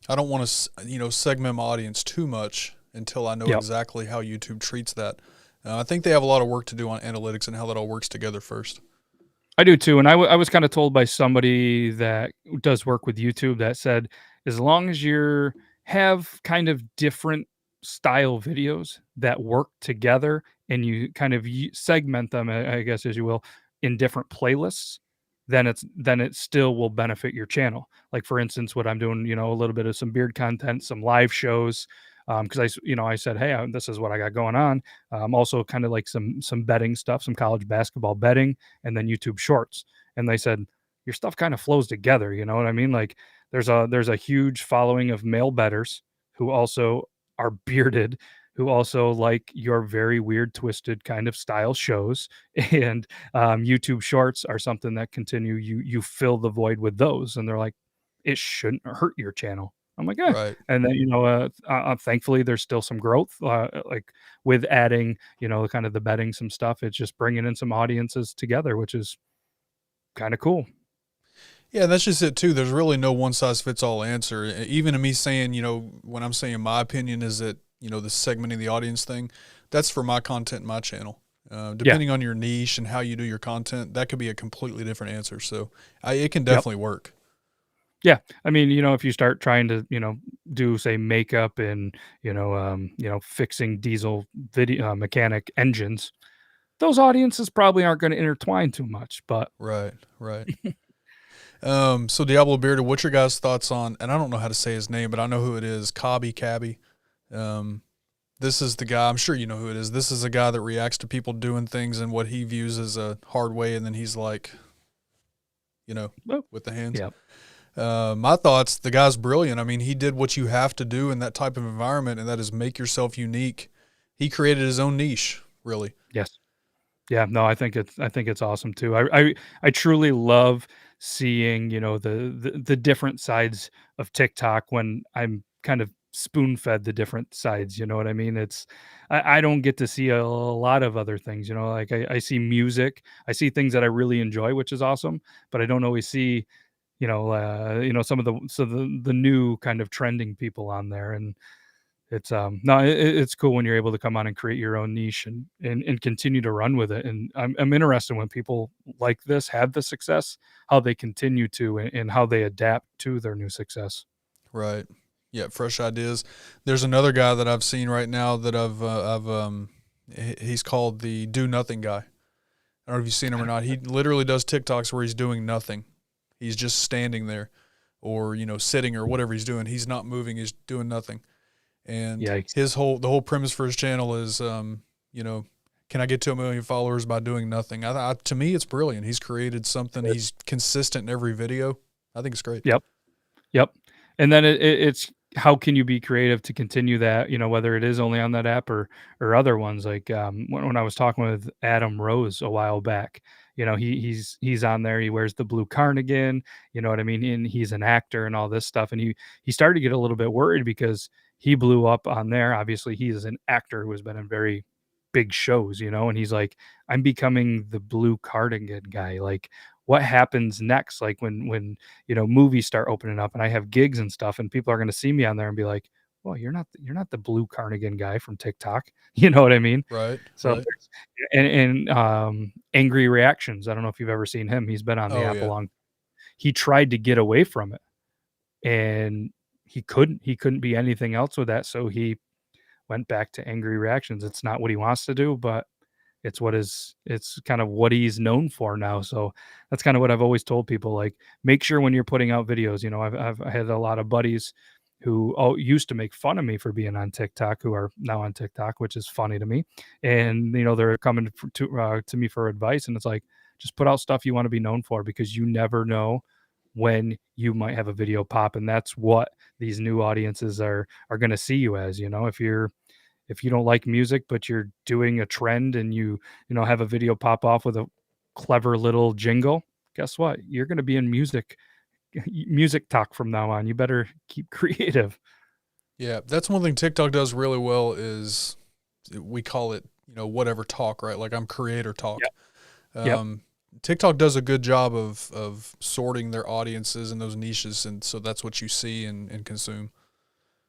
I don't want to, segment my audience too much until I know
Yep.
exactly how YouTube treats that. I think they have a lot of work to do on analytics and how that all works together first.
I do too, and I was kinda told by somebody that does work with YouTube that said, as long as you have kind of different style videos that work together and you kind of segment them, I guess, as you will, in different playlists, then it still will benefit your channel. Like, for instance, what I'm doing, a little bit of some beard content, some live shows, because I said, "Hey, this is what I got going on." Also kind of like some betting stuff, some college basketball betting, and then YouTube Shorts. And they said your stuff kind of flows together. You know what I mean? Like there's a huge following of male bettors who also are bearded, who also like your very weird, twisted kind of style shows. And YouTube Shorts are something that continue. You fill the void with those, and they're like, it shouldn't hurt your channel. I'm like, yeah.
Right.
And then, thankfully, there's still some growth, like with adding, kind of the betting some stuff. It's just bringing in some audiences together, which is kind of cool.
Yeah, that's just it too. There's really no one size fits all answer. Even in me saying, when I'm saying my opinion is that, the segmenting the audience thing, that's for my content, my channel.
Yeah.
Depending on your niche and how you do your content, that could be a completely different answer. So it can
Yep.
definitely work.
Yeah. I mean, if you start trying to, do say makeup and, fixing diesel video mechanic engines, those audiences probably aren't going to intertwine too much, but
Right, right. So Diablo Bearded, what's your guys' thoughts on, and I don't know how to say his name, but I know who it is, Cabby. Um, this is the guy, I'm sure you know who it is. This is a guy that reacts to people doing things in what he views as a hard way, and then he's like,
well,
with the hands.
yeah.
My thoughts, the guy's brilliant. I mean, he did what you have to do in that type of environment, and that is make yourself unique. He created his own niche, really.
Yes. Yeah, no, I think it's awesome too. I truly love seeing, the different sides of TikTok when I'm kind of spoon fed the different sides, you know what I mean? I don't get to see a lot of other things, like I see music, I see things that I really enjoy, which is awesome, but I don't always see, some of the new kind of trending people on there. And it's no, it's cool when you're able to come on and create your own niche and continue to run with it. And I'm interested when people like this have the success, how they continue to and how they adapt to their new success.
Right. Yeah, fresh ideas. There's another guy that I've seen right now that he's called the Do Nothing guy. I don't know if you've seen him or not. He literally does TikToks where he's doing nothing. He's just standing there or, sitting or whatever he's doing. He's not moving. He's doing nothing. And
Yikes.
the whole premise for his channel is, can I get to 1 million followers by doing nothing? To me, it's brilliant. He's created something. He's consistent in every video. I think it's great.
Yep. Yep. And then it's how can you be creative to continue that, whether it is only on that app or other ones. Like when I was talking with Adam Rose a while back, he's on there, he wears the blue cardigan, you know what I mean? And he's an actor and all this stuff. And he started to get a little bit worried because he blew up on there. Obviously, he is an actor who has been in very big shows, and he's like, I'm becoming the blue cardigan guy. Like, what happens next? Like when movies start opening up and I have gigs and stuff, and people are going to see me on there and be like, well, you're not the blue cardigan guy from TikTok. You know what I mean?
Right.
So
Right.
and Angry Reactions. I don't know if you've ever seen him. He's been on the
Oh
app a
yeah.
long. He tried to get away from it, and he couldn't. He couldn't be anything else with that. So he went back to Angry Reactions. It's not what he wants to do, but it's kind of what he's known for now. So that's kind of what I've always told people, like, make sure when you're putting out videos, I had a lot of buddies who used to make fun of me for being on TikTok, who are now on TikTok, which is funny to me. And they're coming to me for advice, and it's like, just put out stuff you want to be known for, because you never know when you might have a video pop. And that's what these new audiences are going to see you as. If you don't like music, but you're doing a trend and have a video pop off with a clever little jingle, guess what? You're going to be in music talk from now on. You better keep creative.
Yeah, that's one thing TikTok does really well is we call it, whatever talk, right? Like I'm creator talk.
Yep.
TikTok does a good job of sorting their audiences and those niches, and so that's what you see and consume.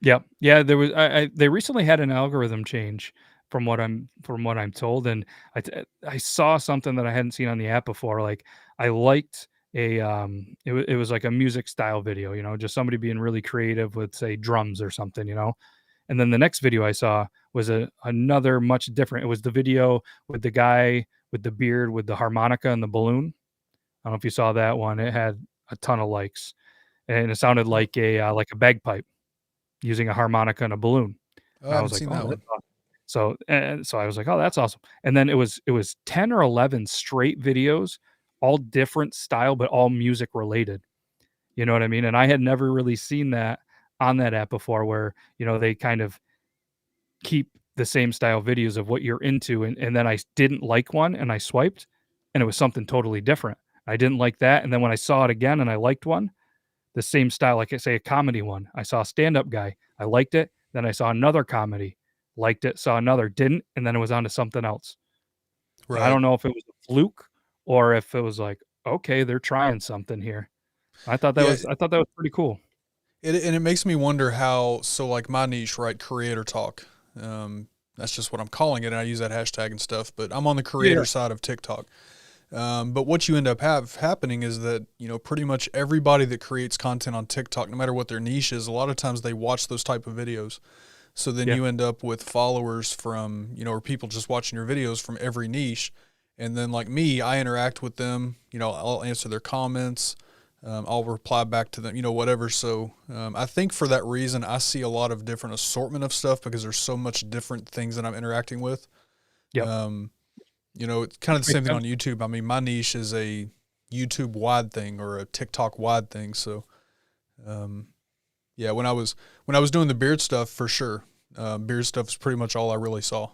Yep. Yeah, there was they recently had an algorithm change from what I'm told, and I saw something that I hadn't seen on the app before. Like, I liked it was like a music style video, just somebody being really creative with, say, drums or something, And then the next video I saw was another much different. It was the video with the guy with the beard with the harmonica and the balloon. I don't know if you saw that one. It had a ton of likes, and it sounded like a bagpipe using a harmonica and a balloon.
Oh,
And
I
I
haven't
was like,
seen
"Oh,
that
that's
one.
awesome." So I was like, "Oh, that's awesome." And then it was 10 or 11 straight videos, all different style, but all music related. You know what I mean? And I had never really seen that on that app before, where, they kind of keep the same style videos of what you're into. And then I didn't like one and I swiped, and it was something totally different. I didn't like that. And then when I saw it again and I liked one, the same style, like I say, a comedy one. I saw a stand-up guy, I liked it. Then I saw another comedy, liked it. Saw another, didn't, and then it was on to something else. And I
Right.
don't know if it was a fluke or if it was like, okay, they're trying something here.
Yeah,
I thought that was pretty cool.
it makes me wonder how, so like my niche, right, creator talk. That's just what I'm calling it, and I use that hashtag and stuff, but I'm on the
Yeah.
creator side of TikTok. But what you end up happening is that, pretty much everybody that creates content on TikTok, no matter what their niche is, a lot of times they watch those type of videos. So then
Yeah.
you end up with followers from, or people just watching your videos from every niche. And then like me, I interact with them, I'll answer their comments. I'll reply back to them, whatever. So I think for that reason, I see a lot of different assortment of stuff because there's so much different things that I'm interacting with.
Yep.
Um, it's kind of the same
Makes
thing on
sense.
YouTube. I mean, my niche is a YouTube wide thing or a TikTok wide thing. So, um, yeah, when I was doing the beard stuff, for sure, beard stuff is pretty much all I really saw.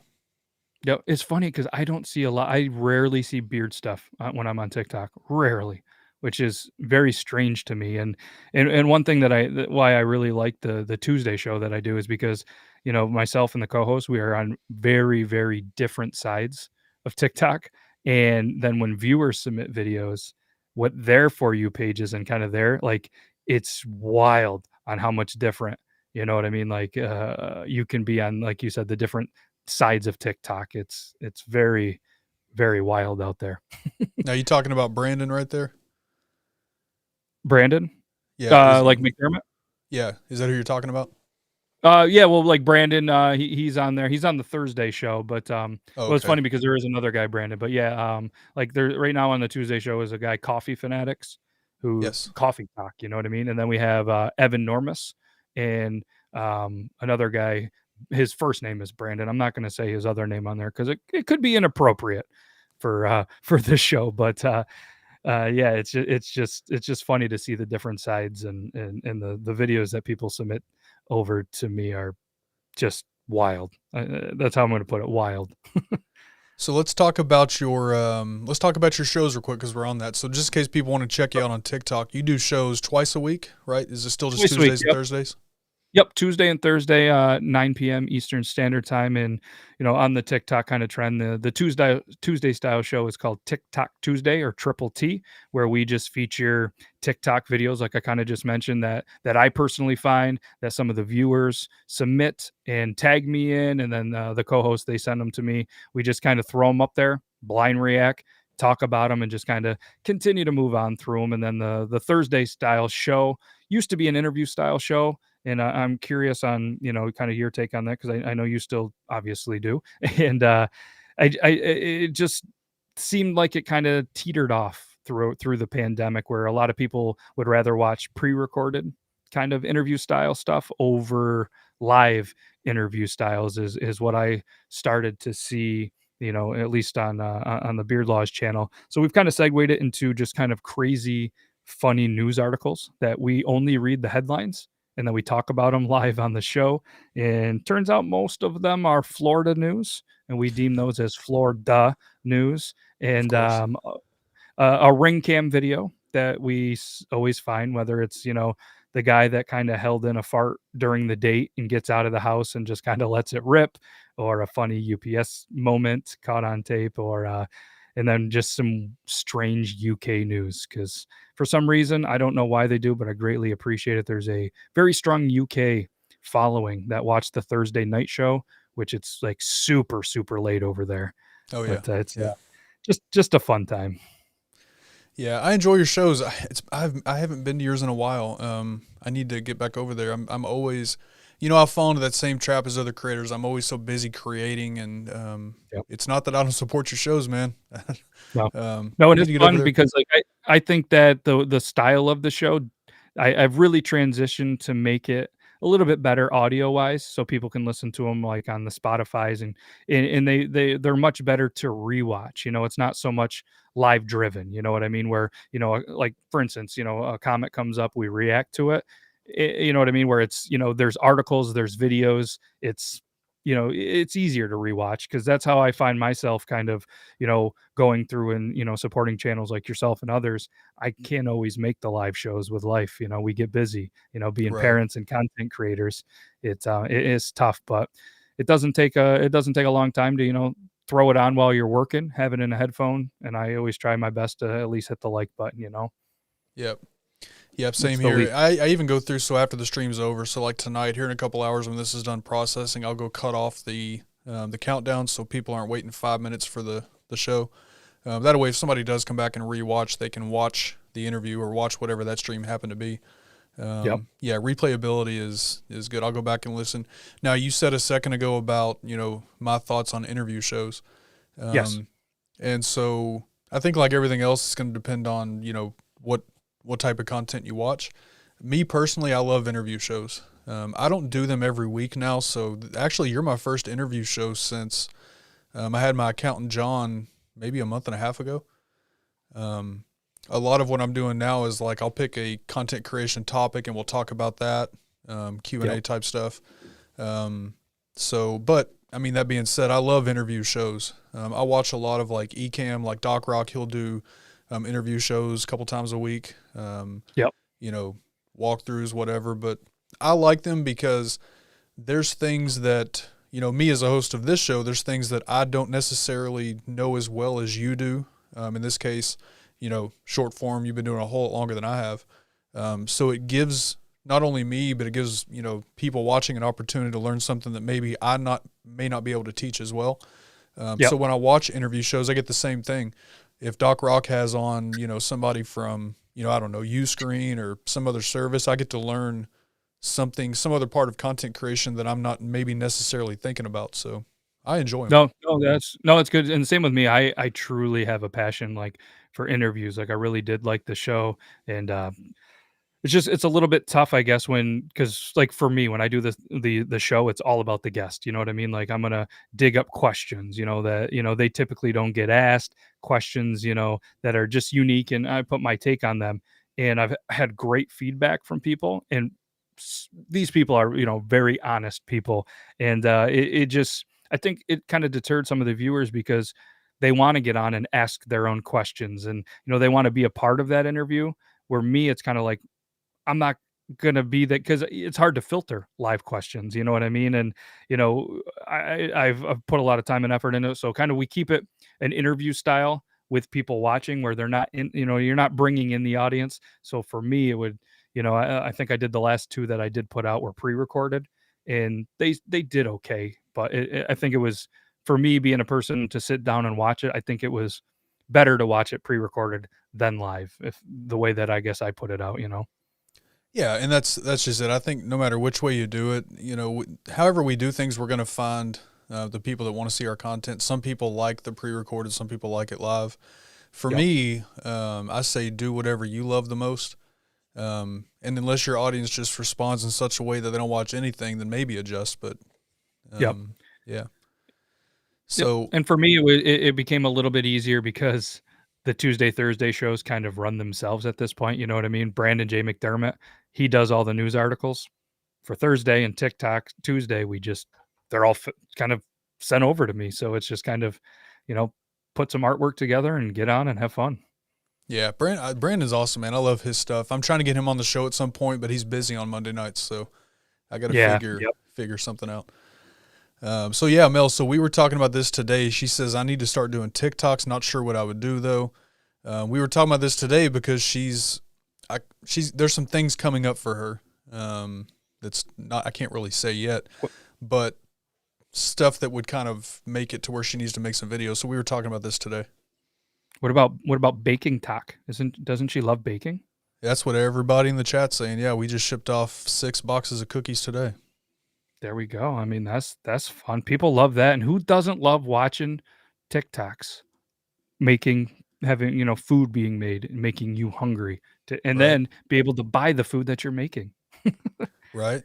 Yep. It's funny because I don't see a lot. I rarely see beard stuff when I'm on TikTok. Rarely, which is very strange to me. And one thing why I really like the Tuesday show that I do is because, myself and the co-host, we are on very, very different sides of TikTok. And then when viewers submit videos, what their For You pages and kind of their like, it's wild on how much different, you know what I mean? Like, you can be on, like you said, the different sides of TikTok. It's very, very wild out there.
Now you talking about Brandon right there?
Brandon,
Yeah,
like McDermott.
yeah, is that who you're talking about?
Yeah, well, like Brandon, he's on there. He's on the Thursday show, but
Oh,
well, it's
okay.
funny because there is another guy, Brandon. But yeah, like there right now on the Tuesday show is a guy, Coffee Fanatics, who
Yes.
coffee talk. You know what I mean? And then we have Evan Normus and another guy. His first name is Brandon. I'm not going to say his other name on there because it could be inappropriate for this show. But yeah, it's just funny to see the different sides and the videos that people submit over to me are just wild. That's how I'm going to put it. Wild.
So let's talk about your shows real quick because we're on that. So just in case people want to check you out on TikTok, you do shows twice a week, right? Is it still just
Twice a week,
Tuesdays and
yep.
Thursdays?
Yep, Tuesday and Thursday, 9 p.m. Eastern Standard Time, and on the TikTok kind of trend, the Tuesday style show is called TikTok Tuesday or Triple T, where we just feature TikTok videos, like I kind of just mentioned, that I personally find that some of the viewers submit and tag me in, and then the co-host, they send them to me. We just kind of throw them up there, blind react, talk about them, and just kind of continue to move on through them. And then the Thursday style show used to be an interview style show. And I'm curious on, kind of your take on that, because I know you still obviously do. And it just seemed like it kind of teetered off through the pandemic, where a lot of people would rather watch pre-recorded kind of interview style stuff over live interview styles is what I started to see, at least on the Beard Laws channel. So we've kind of segued it into just kind of crazy, funny news articles that we only read the headlines and then we talk about them live on the show. And turns out most of them are Florida news, and we deem those as Florida news. And a ring cam video that we always find, whether it's the guy that kind of held in a fart during the date and gets out of the house and just kind of lets it rip, or a funny UPS moment caught on tape, or and then just some strange UK news, because for some reason, I don't know why they do, but I greatly appreciate it. There's a very strong UK following that watch the Thursday night show, which it's like super, super late over there.
Oh yeah,
But it's
yeah.
just a fun time.
Yeah, I enjoy your shows. I haven't been to yours in a while. I need to get back over there. I'm always, I've fallen into that same trap as other creators. I'm always so busy creating, and it's not that I don't support your shows, man.
No, no, and
need
it's
to get over
fun
there.
because like I think that the style of the show, I've really transitioned to make it a little bit better audio wise, so people can listen to them like on the Spotify's, and they're much better to rewatch. It's not so much live driven. You know what I mean? Where like for instance, a comment comes up, we react to it. You know what I mean? Where it's there's articles, there's videos. It's easier to rewatch, because that's how I find myself kind of going through and supporting channels like yourself and others. I can't always make the live shows with life. We get busy, being
Right.
parents and content creators. It is tough, but it doesn't take a long time to throw it on while you're working, have it in a headphone, and I always try my best to at least hit the like button.
Yep. Yep,
It's
same
the
here.
least.
I even go through, so after the stream's over, so like tonight, here in a couple hours when this is done processing, I'll go cut off the countdown so people aren't waiting 5 minutes for the show. That way, if somebody does come back and rewatch, they can watch the interview or watch whatever that stream happened to be.
Yep.
Yeah, replayability is good. I'll go back and listen. Now, you said a second ago about my thoughts on interview shows.
Yes.
And so I think like everything else, it's going to depend on what type of content you watch. Me personally, I love interview shows. I don't do them every week now, so actually you're my first interview show since I had my accountant John maybe a month and a half ago. A lot of what I'm doing now is like I'll pick a content creation topic and we'll talk about that, Q&A type stuff. But I mean, that being said, I love interview shows. I watch a lot of like Ecamm, like Doc Rock. He'll do interview shows a couple times a week.
Yep.
You know, walkthroughs, whatever. But I like them because there's things that, you know, me as a host of this show, there's things that I don't necessarily know as well as you do. In this case, you know, short form, you've been doing a whole lot longer than I have. So it gives not only me, but it gives, you know, people watching an opportunity to learn something that maybe may not be able to teach as well.
Yep.
So when I watch interview shows, I get the same thing. If Doc Rock has on, you know, somebody from, you know, I don't know, Uscreen or some other service, I get to learn something, some other part of content creation that I'm not maybe necessarily thinking about. So I enjoy them.
No, it's good. And the same with me. I truly have a passion like for interviews. Like I really did like the show, and it's a little bit tough, I guess, because like for me, when I do the show, it's all about the guest. You know what I mean? Like I'm gonna dig up questions, that they typically don't get asked, questions, that are just unique, and I put my take on them. And I've had great feedback from people, and these people are very honest people, and it just I think it kind of deterred some of the viewers because they want to get on and ask their own questions, and they want to be a part of that interview. Where me, it's kind of like I'm not gonna be that because it's hard to filter live questions. You know what I mean? And I've put a lot of time and effort into it. So kind of we keep it an interview style with people watching where they're not in. You're not bringing in the audience. So for me, it would. I think I did the last two that I did put out were pre-recorded, and they did okay. But I think it was for me being a person to sit down and watch it. I think it was better to watch it pre-recorded than live, if the way that I guess I put it out.
Yeah, and that's just it. I think no matter which way you do it, however we do things, we're going to find the people that want to see our content. Some people like the pre-recorded, some people like it live. For me, I say do whatever you love the most. And unless your audience just responds in such a way that they don't watch anything, then maybe adjust. But yeah. So,
and for me, it became a little bit easier because the Tuesday, Thursday shows kind of run themselves at this point. You know what I mean? Brandon J. McDermott, he does all the news articles for Thursday, and TikTok Tuesday. They're all kind of sent over to me. So it's just kind of, put some artwork together and get on and have fun.
Yeah, Brandon's awesome, man. I love his stuff. I'm trying to get him on the show at some point, but he's busy on Monday nights, so I got to figure something out. So yeah, Mel, so we were talking about this today. She says, I need to start doing TikToks. Not sure what I would do though. We were talking about this today because she's there's some things coming up for her. That's not, I can't really say yet, but stuff that would kind of make it to where she needs to make some videos. So we were talking about this today.
What about baking talk? Doesn't she love baking?
That's what everybody in the chat's saying. Yeah, we just shipped off 6 boxes of cookies today.
There we go. I mean, that's fun. People love that. And who doesn't love watching TikToks having food being made and making you hungry and then be able to buy the food that you're making.
Right.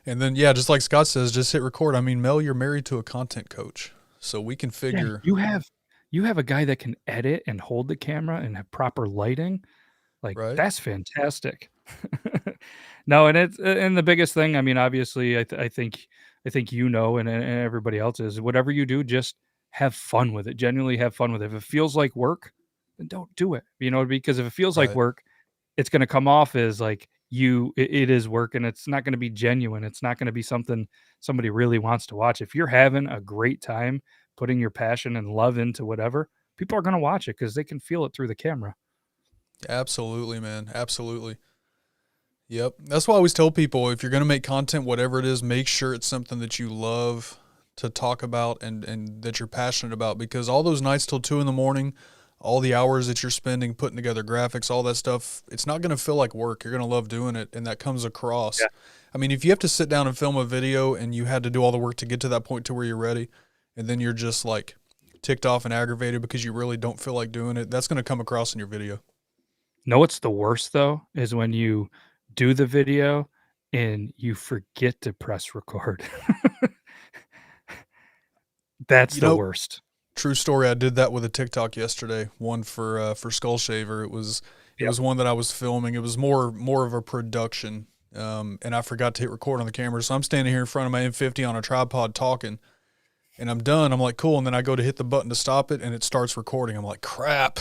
And then, yeah, just like Scott says, just hit record. I mean, Mel, you're married to a content coach, so we can figure.
Yeah, you have a guy that can edit and hold the camera and have proper lighting. Like that's fantastic. No, and the biggest thing, I mean, obviously, I think and everybody else is, whatever you do, just have fun with it. Genuinely have fun with it. If it feels like work, then don't do it. Because if it feels like work, it's going to come off as like it is work, and it's not going to be genuine. It's not going to be something somebody really wants to watch. If you're having a great time putting your passion and love into whatever, people are going to watch it because they can feel it through the camera.
Absolutely, man. Absolutely. Yep. That's why I always tell people, if you're going to make content, whatever it is, make sure it's something that you love to talk about and that you're passionate about, because all those nights till 2 a.m, all the hours that you're spending putting together graphics, all that stuff, it's not going to feel like work. You're going to love doing it, and that comes across. Yeah. I mean, if you have to sit down and film a video and you had to do all the work to get to that point to where you're ready, and then you're just like ticked off and aggravated because you really don't feel like doing it, that's going to come across in your video.
Know what's the worst though is when you do the video and you forget to press record. That's the worst.
True story. I did that with a TikTok yesterday. One for Skull Shaver. It was one that I was filming. It was more of a production, and I forgot to hit record on the camera. So I'm standing here in front of my M50 on a tripod talking, and I'm done. I'm like, cool. And then I go to hit the button to stop it and it starts recording. I'm like, crap.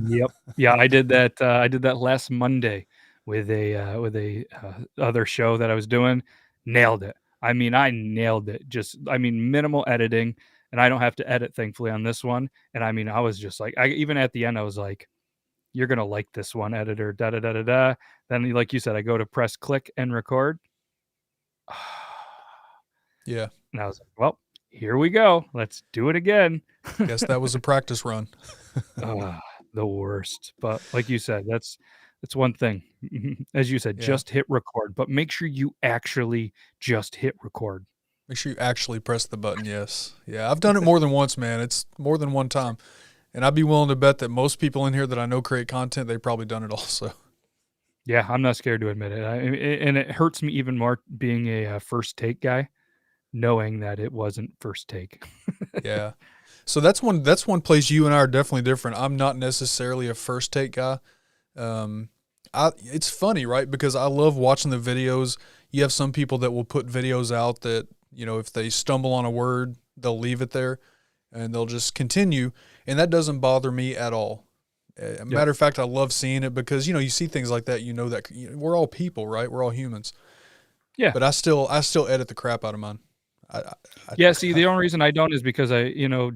Yep. Yeah, I did that. I did that last Monday with a other show that I was doing. Nailed it. I mean, I nailed it. Just, I mean, minimal editing, and I don't have to edit, thankfully, on this one. And I mean, I was just like, I even at the end, I was like, "You're gonna like this one, editor." Da da da da da. Then, like you said, I go to press click and record.
Yeah.
And I was like, "Well, here we go. Let's do it again."
Guess that was a practice run.
Ah, the worst. But like you said, that's one thing. As you said,
Yeah.
just hit record, but make sure you actually just hit record.
Make sure you actually press the button. Yes. Yeah. I've done it more than once, man. It's more than one time. And I'd be willing to bet that most people in here that I know create content, they've probably done it also.
Yeah, I'm not scared to admit it. And it hurts me even more being a first take guy, knowing that it wasn't first take.
Yeah. So that's one place you and I are definitely different. I'm not necessarily a first take guy. It's funny, right? Because I love watching the videos. You have some people that will put videos out that, you know, if they stumble on a word, they'll leave it there and they'll just continue. And that doesn't bother me at all. Matter of fact, I love seeing it because, you know, you see things like that, you know, that we're all people, right? We're all humans.
Yeah.
But I still edit the crap out of mine.
Yeah, see, the only reason I don't is because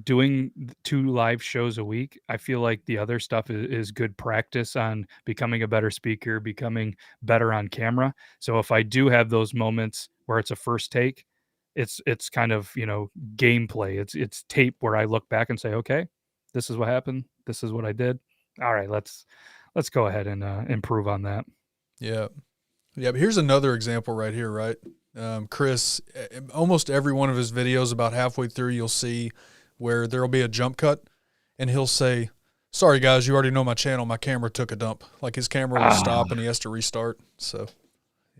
doing 2 live shows a week, I feel like the other stuff is good practice on becoming a better speaker, becoming better on camera. So if I do have those moments where it's a first take, it's kind of, gameplay. It's tape where I look back and say, "Okay, this is what happened. This is what I did. All right, let's go ahead and improve on that."
Yeah. Yeah, but here's another example right here, right? Chris, almost every one of his videos, about halfway through, you'll see where there'll be a jump cut, and he'll say, "Sorry guys, you already know my channel. My camera took a dump." Like his camera will stop and he has to restart. So,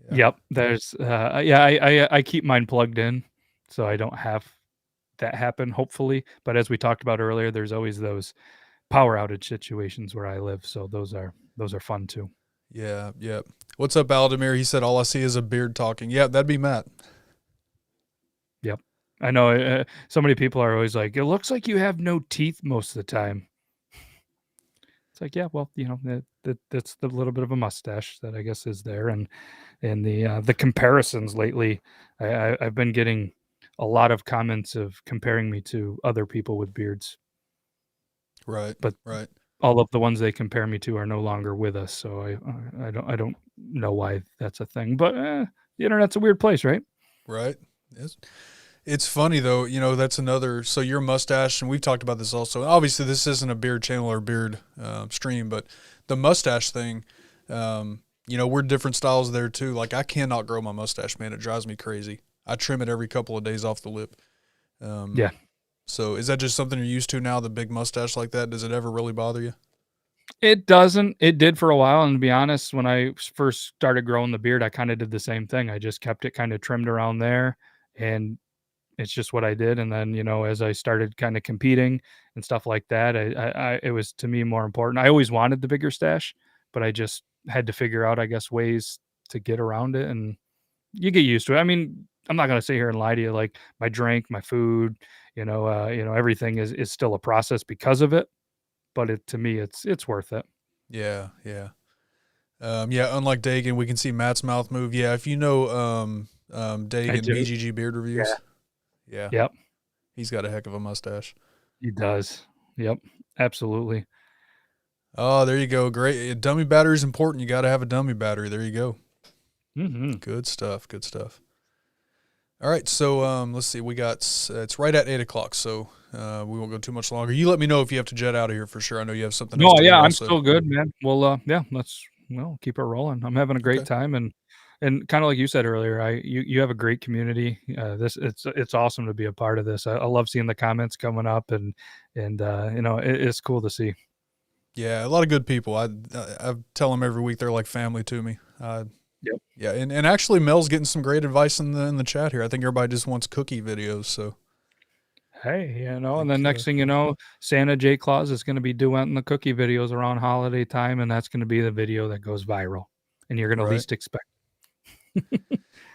yeah.
Yep, there's I keep mine plugged in, so I don't have that happen, hopefully. But as we talked about earlier, there's always those power outage situations where I live, so those are fun too.
Yeah, yeah. What's up, Aldemir? He said, "All I see is a beard talking." Yeah, that'd be Matt.
Yep, I know. So many people are always like, "It looks like you have no teeth most of the time." It's like, yeah, well, that's the little bit of a mustache that I guess is there, and the comparisons lately, I've been getting a lot of comments of comparing me to other people with beards,
Right,
but
right,
all of the ones they compare me to are no longer with us, so I don't know why that's a thing, but, the internet's a weird place, right?
right. It's funny though, you know, that's another. So your mustache, and we've talked about this also. Obviously, this isn't a beard channel or beard stream, but the mustache thing, you know, we're different styles there too. Like I cannot grow my mustache, man. It drives me crazy. I trim it every couple of days off the lip.
Yeah.
So is that just something you're used to now? The big mustache like that? Does it ever really bother you?
It doesn't. It did for a while, and to be honest, when I first started growing the beard, I kinda did the same thing. I just kept it kinda trimmed around there, and it's just what I did, and then, as I started kinda competing and stuff like that, it was, to me, more important. I always wanted the bigger stash, but I just had to figure out, I guess, ways to get around it, and you get used to it. I mean, I'm not gonna sit here and lie to you, like, my drink, my food, everything is still a process because of it, but to me, it's worth it.
Yeah, yeah. Yeah, unlike Dagan, we can see Matt's mouth move. Yeah, if you know
I
Dagan,
do.
BGG Beard Reviews. Yeah,
Yep,
he's got a heck of a mustache.
he does. Yep, absolutely.
Oh, there you go. Great. Dummy battery is important. You got to have a dummy battery. There you go.
Mhm.
Good stuff. Good stuff. All right. So let's see. We got it's right at 8 o'clock. So we won't go too much longer. You let me know if you have to jet out of here for sure. I know you have something else
No,
to do
yeah, I'm
also.
still good, man. Well, yeah, keep it rolling. I'm having a great
Okay.
time, and kinda like you said earlier, you have a great community. This it's awesome to be a part of this. I love seeing the comments coming up, and it's cool to see.
Yeah, a lot of good people. I tell them every week they're like family to me.
Yep.
Yeah, and actually Mel's getting some great advice in the chat here. I think everybody just wants cookie videos. So
Hey,
I
and
think
then next thing you know, Santa J. Claus is gonna be doing the cookie videos around holiday time, and that's gonna be the video that goes viral, and you're gonna
right.
least expect.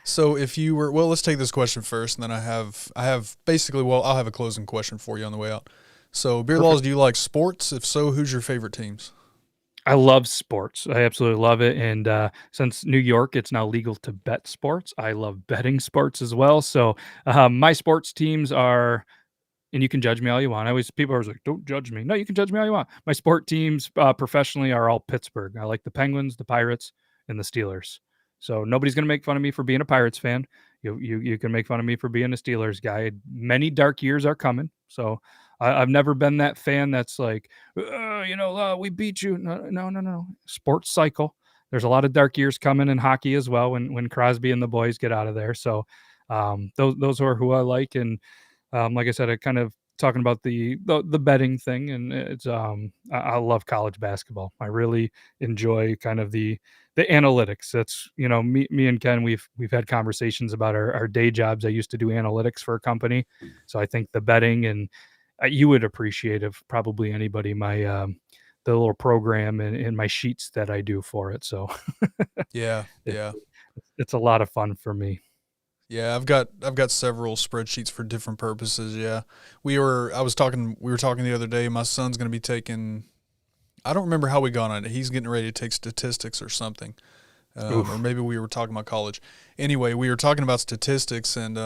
So if you were, well, let's take this question first, and then I have basically, well, I'll have a closing question for you on the way out. So, beer laws,
Perfect.
do you like sports? If so, who's your favorite teams?
I love sports. I absolutely love it, and, since New York, it's now legal to bet sports, I love betting sports as well, so, my sports teams are and you can judge me all you want. I always people are always like, "Don't judge me." No, you can judge me all you want. My sport teams, professionally are all Pittsburgh. I like the Penguins, the Pirates, and the Steelers. So nobody's gonna make fun of me for being a Pirates fan. You can make fun of me for being a Steelers guy. Many dark years are coming. So I've never been that fan that's like, we beat you." No, no, no, no. Sports cycle. There's a lot of dark years coming in hockey as well when Crosby and the boys get out of there. So those are who I like. And like I said, I kind of talking about the betting thing, and it's I love college basketball. I really enjoy kind of the analytics. That's me and Ken. We've had conversations about our day jobs. I used to do analytics for a company, so I think the betting and you would appreciate if probably anybody my the little program and my sheets that I do for it. So
Yeah,
it,
yeah.
it's a lot of fun for me.
Yeah, I've got several spreadsheets for different purposes. Yeah. We were talking the other day, my son's going to be taking, I don't remember how we got on it. He's getting ready to take statistics or something. Or
Oof.
maybe we were talking about college. Anyway, we were talking about statistics, and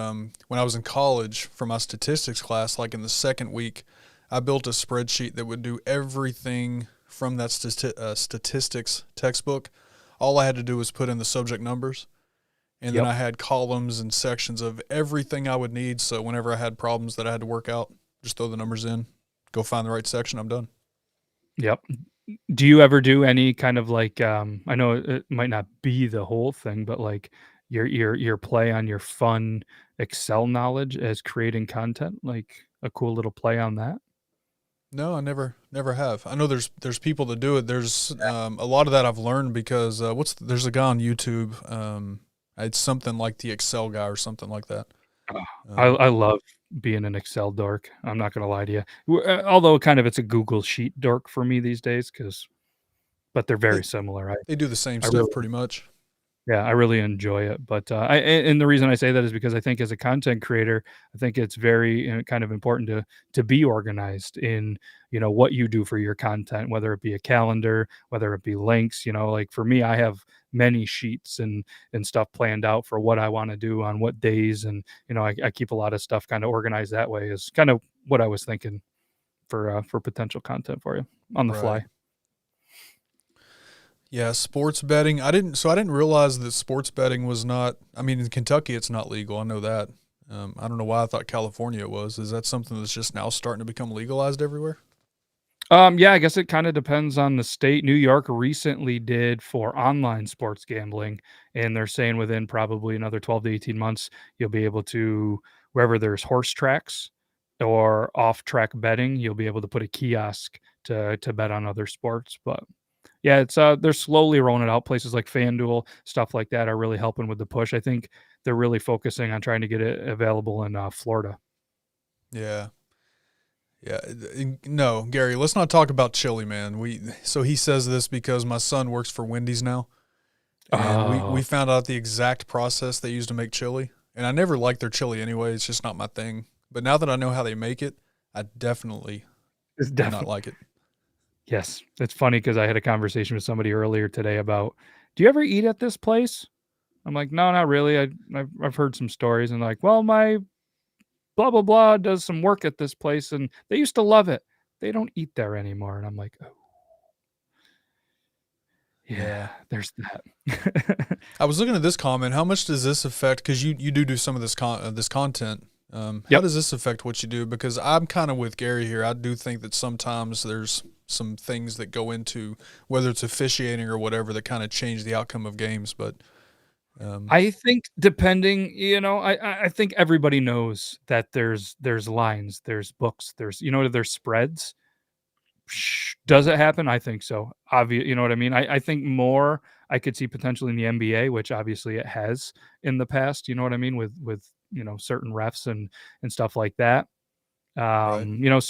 when I was in college for my statistics class, like in the second week, I built a spreadsheet that would do everything from that statistics textbook. All I had to do was put in the subject numbers, and then
Yep.
I had columns and sections of everything I would need. So whenever I had problems that I had to work out, just throw the numbers in, go find the right section, I'm done.
Yep. Do you ever do any kind of like, I know it might not be the whole thing, but like your play on your fun Excel knowledge as creating content, like a cool little play on that?
No, I never have. I know there's people that do it. There's a lot of that I've learned because there's a guy on YouTube. It's something like the Excel guy or something like that.
Oh,
Um,
I love being an Excel dork. I'm not gonna lie to you. Although kind of it's a Google Sheet dork for me these days, because but they're
they
very similar.
they do the same
I
stuff
really
pretty much.
Yeah, I really enjoy it, but, and the reason I say that is because I think as a content creator, I think it's very, kind of important to be organized in, what you do for your content, whether it be a calendar, whether it be links, like for me, I have many sheets and stuff planned out for what I wanna do on what days, and, I keep a lot of stuff kinda organized that way is kind of what I was thinking for potential content for you on the
Right.
fly.
Yeah, sports betting. I didn't realize that sports betting was not. I mean, in Kentucky, it's not legal. I know that. I don't know why I thought California it was. Is that something that's just now starting to become legalized everywhere?
Yeah, I guess it kinda depends on the state. New York recently did for online sports gambling, and they're saying within probably another 12 to 18 months, you'll be able to wherever there's horse tracks or off-track betting, you'll be able to put a kiosk to bet on other sports, but yeah, they're slowly rolling it out. Places like FanDuel, stuff like that are really helping with the push. I think they're really focusing on trying to get it available in, Florida.
Yeah. Yeah, no, Gary. Let's not talk about chili, man. So he says this because my son works for Wendy's now, and we
Oh,
found out the exact process they use to make chili. And I never liked their chili anyway. It's just not my thing. But now that I know how they make it, I definitely
it's
did not
definitely
like it.
Yes, it's funny because I had a conversation with somebody earlier today about, "Do you ever eat at this place?" I'm like, "No, not really. I've heard some stories," and like, "Well, my blah blah blah does some work at this place, and they used to love it. They don't eat there anymore." And I'm like, "Oh, yeah,
Yeah.
there's that."
I was looking at this comment. How much does this affect? Because you do some of this content. How
Yep.
does this affect what you do? Because I'm kind of with Gary here. I do think that sometimes there's some things that go into whether it's officiating or whatever that kind of change the outcome of games. But um,
I think depending, I think everybody knows that there's lines, there's books, there's spreads. Does it happen? I think so. You know what I mean? I think more I could see potentially in the NBA, which obviously it has in the past, you know what I mean, with certain refs and stuff like that.
right,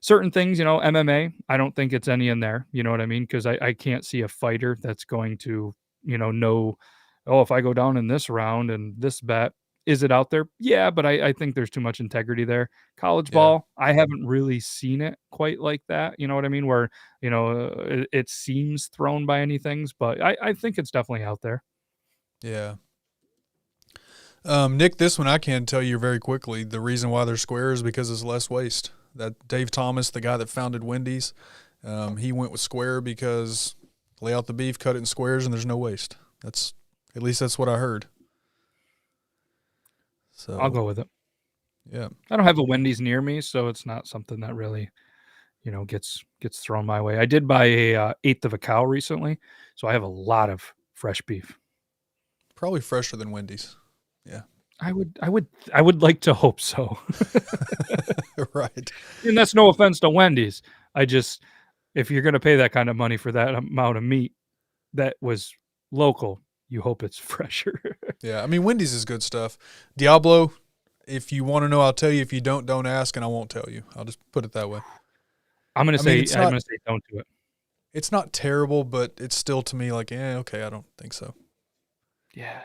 Certain things, MMA, I don't think it's any in there, you know what I mean? Because I can't see a fighter that's going to, know oh, if I go down in this round and this bet, is it out there? Yeah, but I think there's too much integrity there. College
Yeah.
ball, I haven't really seen it quite like that. You know what I mean? Where, it seems thrown by any things, but I think it's definitely out there.
Yeah. Nick, this one I can tell you very quickly. The reason why they're square is because it's less waste. That Dave Thomas, the guy that founded Wendy's, he went with square because lay out the beef, cut it in squares, and there's no waste. At least that's what I heard. So
I'll go with it.
yeah,
I don't have a Wendy's near me, so it's not something that really, gets thrown my way. I did buy a eighth of a cow recently, so I have a lot of fresh beef.
probably fresher than Wendy's. Yeah,
I would like to hope so.
right.
And that's no offense to Wendy's. I just, if you're gonna pay that kind of money for that amount of meat that was local, you hope it's fresher.
Yeah, I mean Wendy's is good stuff. Diablo, if you want to know, I'll tell you. If you don't ask, and I won't tell you. I'll just put it that way.
I'm gonna
I mean,
say I'm gonna say don't do it.
it's not terrible, but it's still to me like, okay, I don't think so.
Yeah.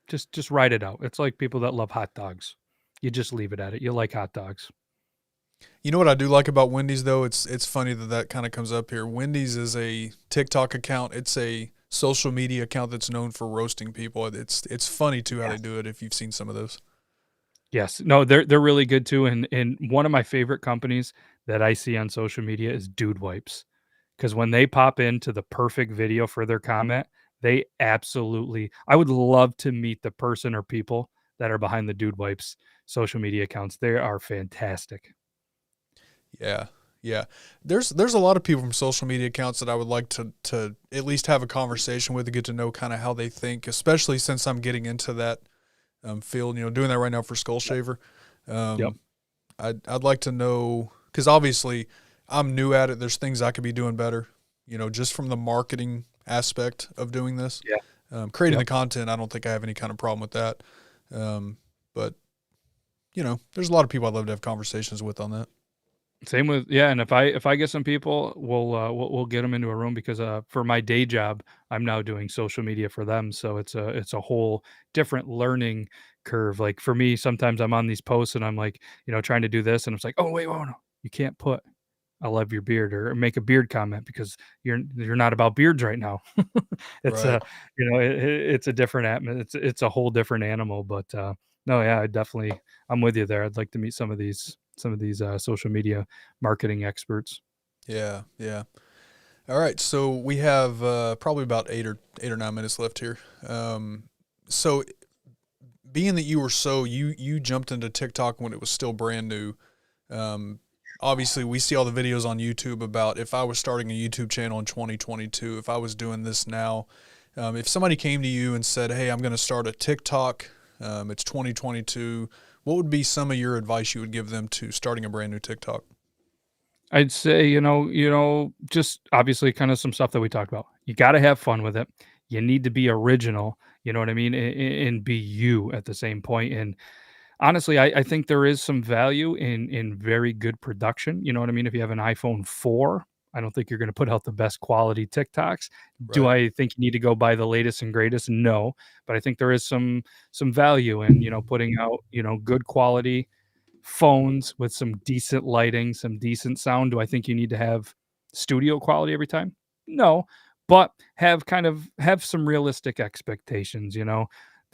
Just ride it out. It's like people that love hot dogs. You just leave it at it. You like hot dogs.
You know what I do like about Wendy's though? It's funny that kind of comes up here. Wendy's is a TikTok account. It's a social media account that's known for roasting people. It's funny too how they
Yes.
do it if you've seen some of those.
Yes. No, they're really good too. And one of my favorite companies that I see on social media is Dude Wipes. Because when they pop into the perfect video for their comment, they absolutely I would love to meet the person or people that are behind the Dude Wipes social media accounts. They are fantastic.
Yeah. Yeah. There's a lot of people from social media accounts that I would like to at least have a conversation with to get to know kind of how they think, especially since I'm getting into that field, doing that right now for Skull Shaver.
Yep.
I'd like to know, because obviously I'm new at it. There's things I could be doing better, just from the marketing aspect of doing this.
Yeah.
Creating
Yep.
the content, I don't think I have any kind of problem with that. But there's a lot of people I'd love to have conversations with on that.
Same with yeah, and if I get some people, we'll get them into a room because for my day job, I'm now doing social media for them, so it's a whole different learning curve. Like for me, sometimes I'm on these posts and I'm like, trying to do this, and it's like, oh wait, oh no, you can't put I love your beard or make a beard comment because you're not about beards right now. It's
Right.
it's a different it's a whole different animal, but no, yeah, I'm with you there. I'd like to meet some of these social media marketing experts.
Yeah. Yeah. All right. So we have probably about 8 or 9 minutes left here. So being that you jumped into TikTok when it was still brand new. Obviously we see all the videos on YouTube about if I was starting a YouTube channel in 2022, if I was doing this now, if somebody came to you and said, hey, I'm going to start a TikTok, it's 2022, what would be some of your advice you would give them to starting a brand new TikTok?
I'd say, just obviously kind of some stuff that we talked about. You got to have fun with it. You need to be original, you know what I mean? And be you at the same point. And honestly, I think there is some value in very good production. You know what I mean? If you have an iPhone 4, I don't think you're going to put out the best quality TikToks. Do
Right.
I think you need to go buy the latest and greatest? No, but I think there is some value in, putting out, good quality phones with some decent lighting, some decent sound. Do I think you need to have studio quality every time? No, but have some realistic expectations,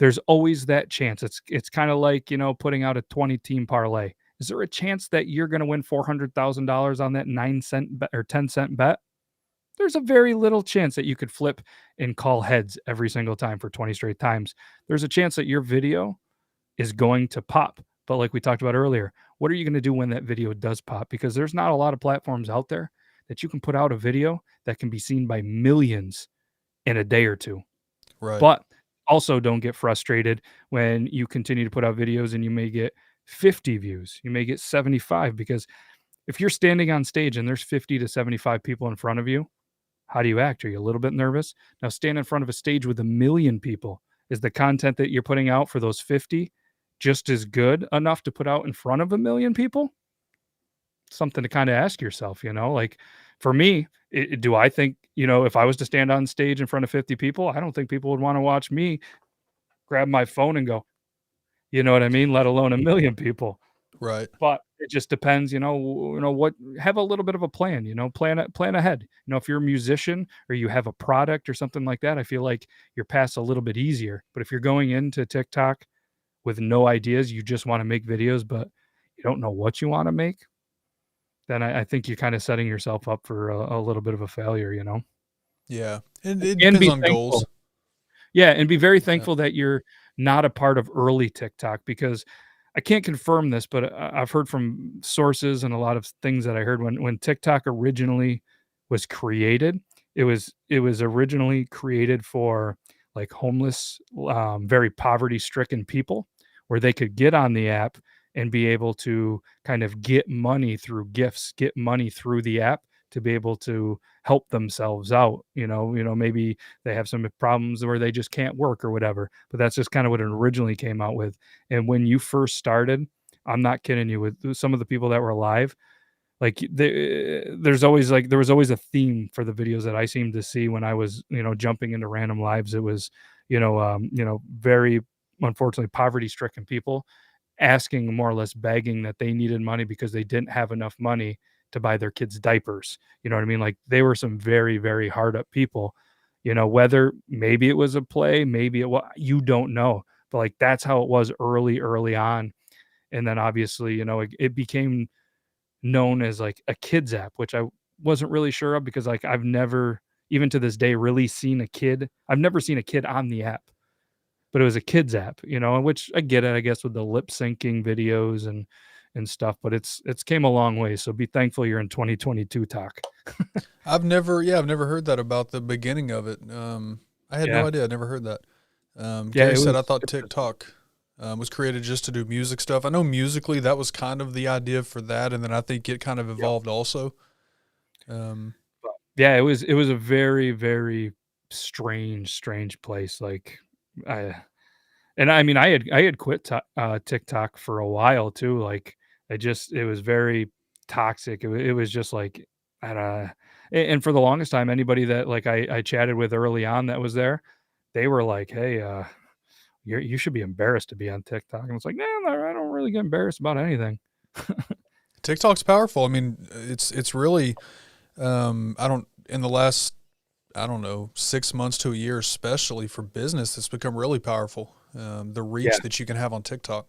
There's always that chance. It's kind of like, putting out a 20 team parlay. Is there a chance that you're going to win $400,000 on that 9 cent bet or 10-cent bet? There's a very little chance that you could flip and call heads every single time for 20 straight times. There's a chance that your video is going to pop. But like we talked about earlier, what are you going to do when that video does pop? Because there's not a lot of platforms out there that you can put out a video that can be seen by millions in a day or two.
Right.
But also don't get frustrated when you continue to put out videos and you may get 50 views, you may get 75, because if you're standing on stage and there's 50 to 75 people in front of you, how do you act? Are you a little bit nervous? Now stand in front of a stage with 1 million people. Is the content that you're putting out for those 50 just as good enough to put out in front of 1 million people? Something to kind of ask yourself, like for me, do I think, if I was to stand on stage in front of 50 people, I don't think people would want to watch me grab my phone and go, you know what I mean? Let alone a million people.
Right.
But it just depends, what have a little bit of a plan, plan ahead. If you're a musician or you have a product or something like that, I feel like your path's a little bit easier. But if you're going into TikTok with no ideas, you just wanna make videos, but you don't know what you wanna make, then I think you're kinda setting yourself up for a little bit of a failure, you know?
Yeah. It
And
depends
be
on goals.
thankful. Yeah, and be very
Yeah.
thankful that you're not a part of early TikTok because I can't confirm this, but I've heard from sources and a lot of things that I heard when TikTok originally was created, it was originally created for, like, homeless, very poverty-stricken people where they could get on the app and be able to kind of get money through gifts, get money through the app to be able to help themselves out, maybe they have some problems where they just can't work or whatever, but that's just kind of what it originally came out with. And when you first started, I'm not kidding you, with some of the people that were alive, like there was always a theme for the videos that I seemed to see when I was, jumping into random lives. It was, very unfortunately poverty stricken people asking, more or less begging, that they needed money because they didn't have enough money to buy their kids diapers. You know what I mean? Like, they were some very, very hard up people, whether maybe it was a play, maybe you don't know. But like that's how it was early, early on. And then obviously, it became known as like a kids app, which I wasn't really sure of because like I've never, even to this day, really seen a kid. I've never seen a kid on the app, but it was a kids app, which I get it, I guess, with the lip syncing videos and stuff, but it's came a long way. So be thankful you're in 2022 talk.
I've never heard that about the beginning of it. I had no
Yeah.
idea. I never heard that.
Yeah,
Gary
it
said, I
was
thought TikTok was created just to do music stuff. I know musically that was kind of the idea for that, and then I think it kind of
yep.
evolved also. Um,
Yeah, it was a very, very strange place. Like I and I mean I had quit TikTok for a while too. Like it was very toxic. It was just like I don't and for the longest time, anybody that like I chatted with early on that was there, they were like, "Hey, you should be embarrassed to be on TikTok." And it's like, "No, I don't really get embarrassed about anything."
TikTok's powerful. I mean, it's really I don't in the last I don't know 6 months to a year, especially for business, it's become really powerful. The reach
Yeah.
that you can have on TikTok.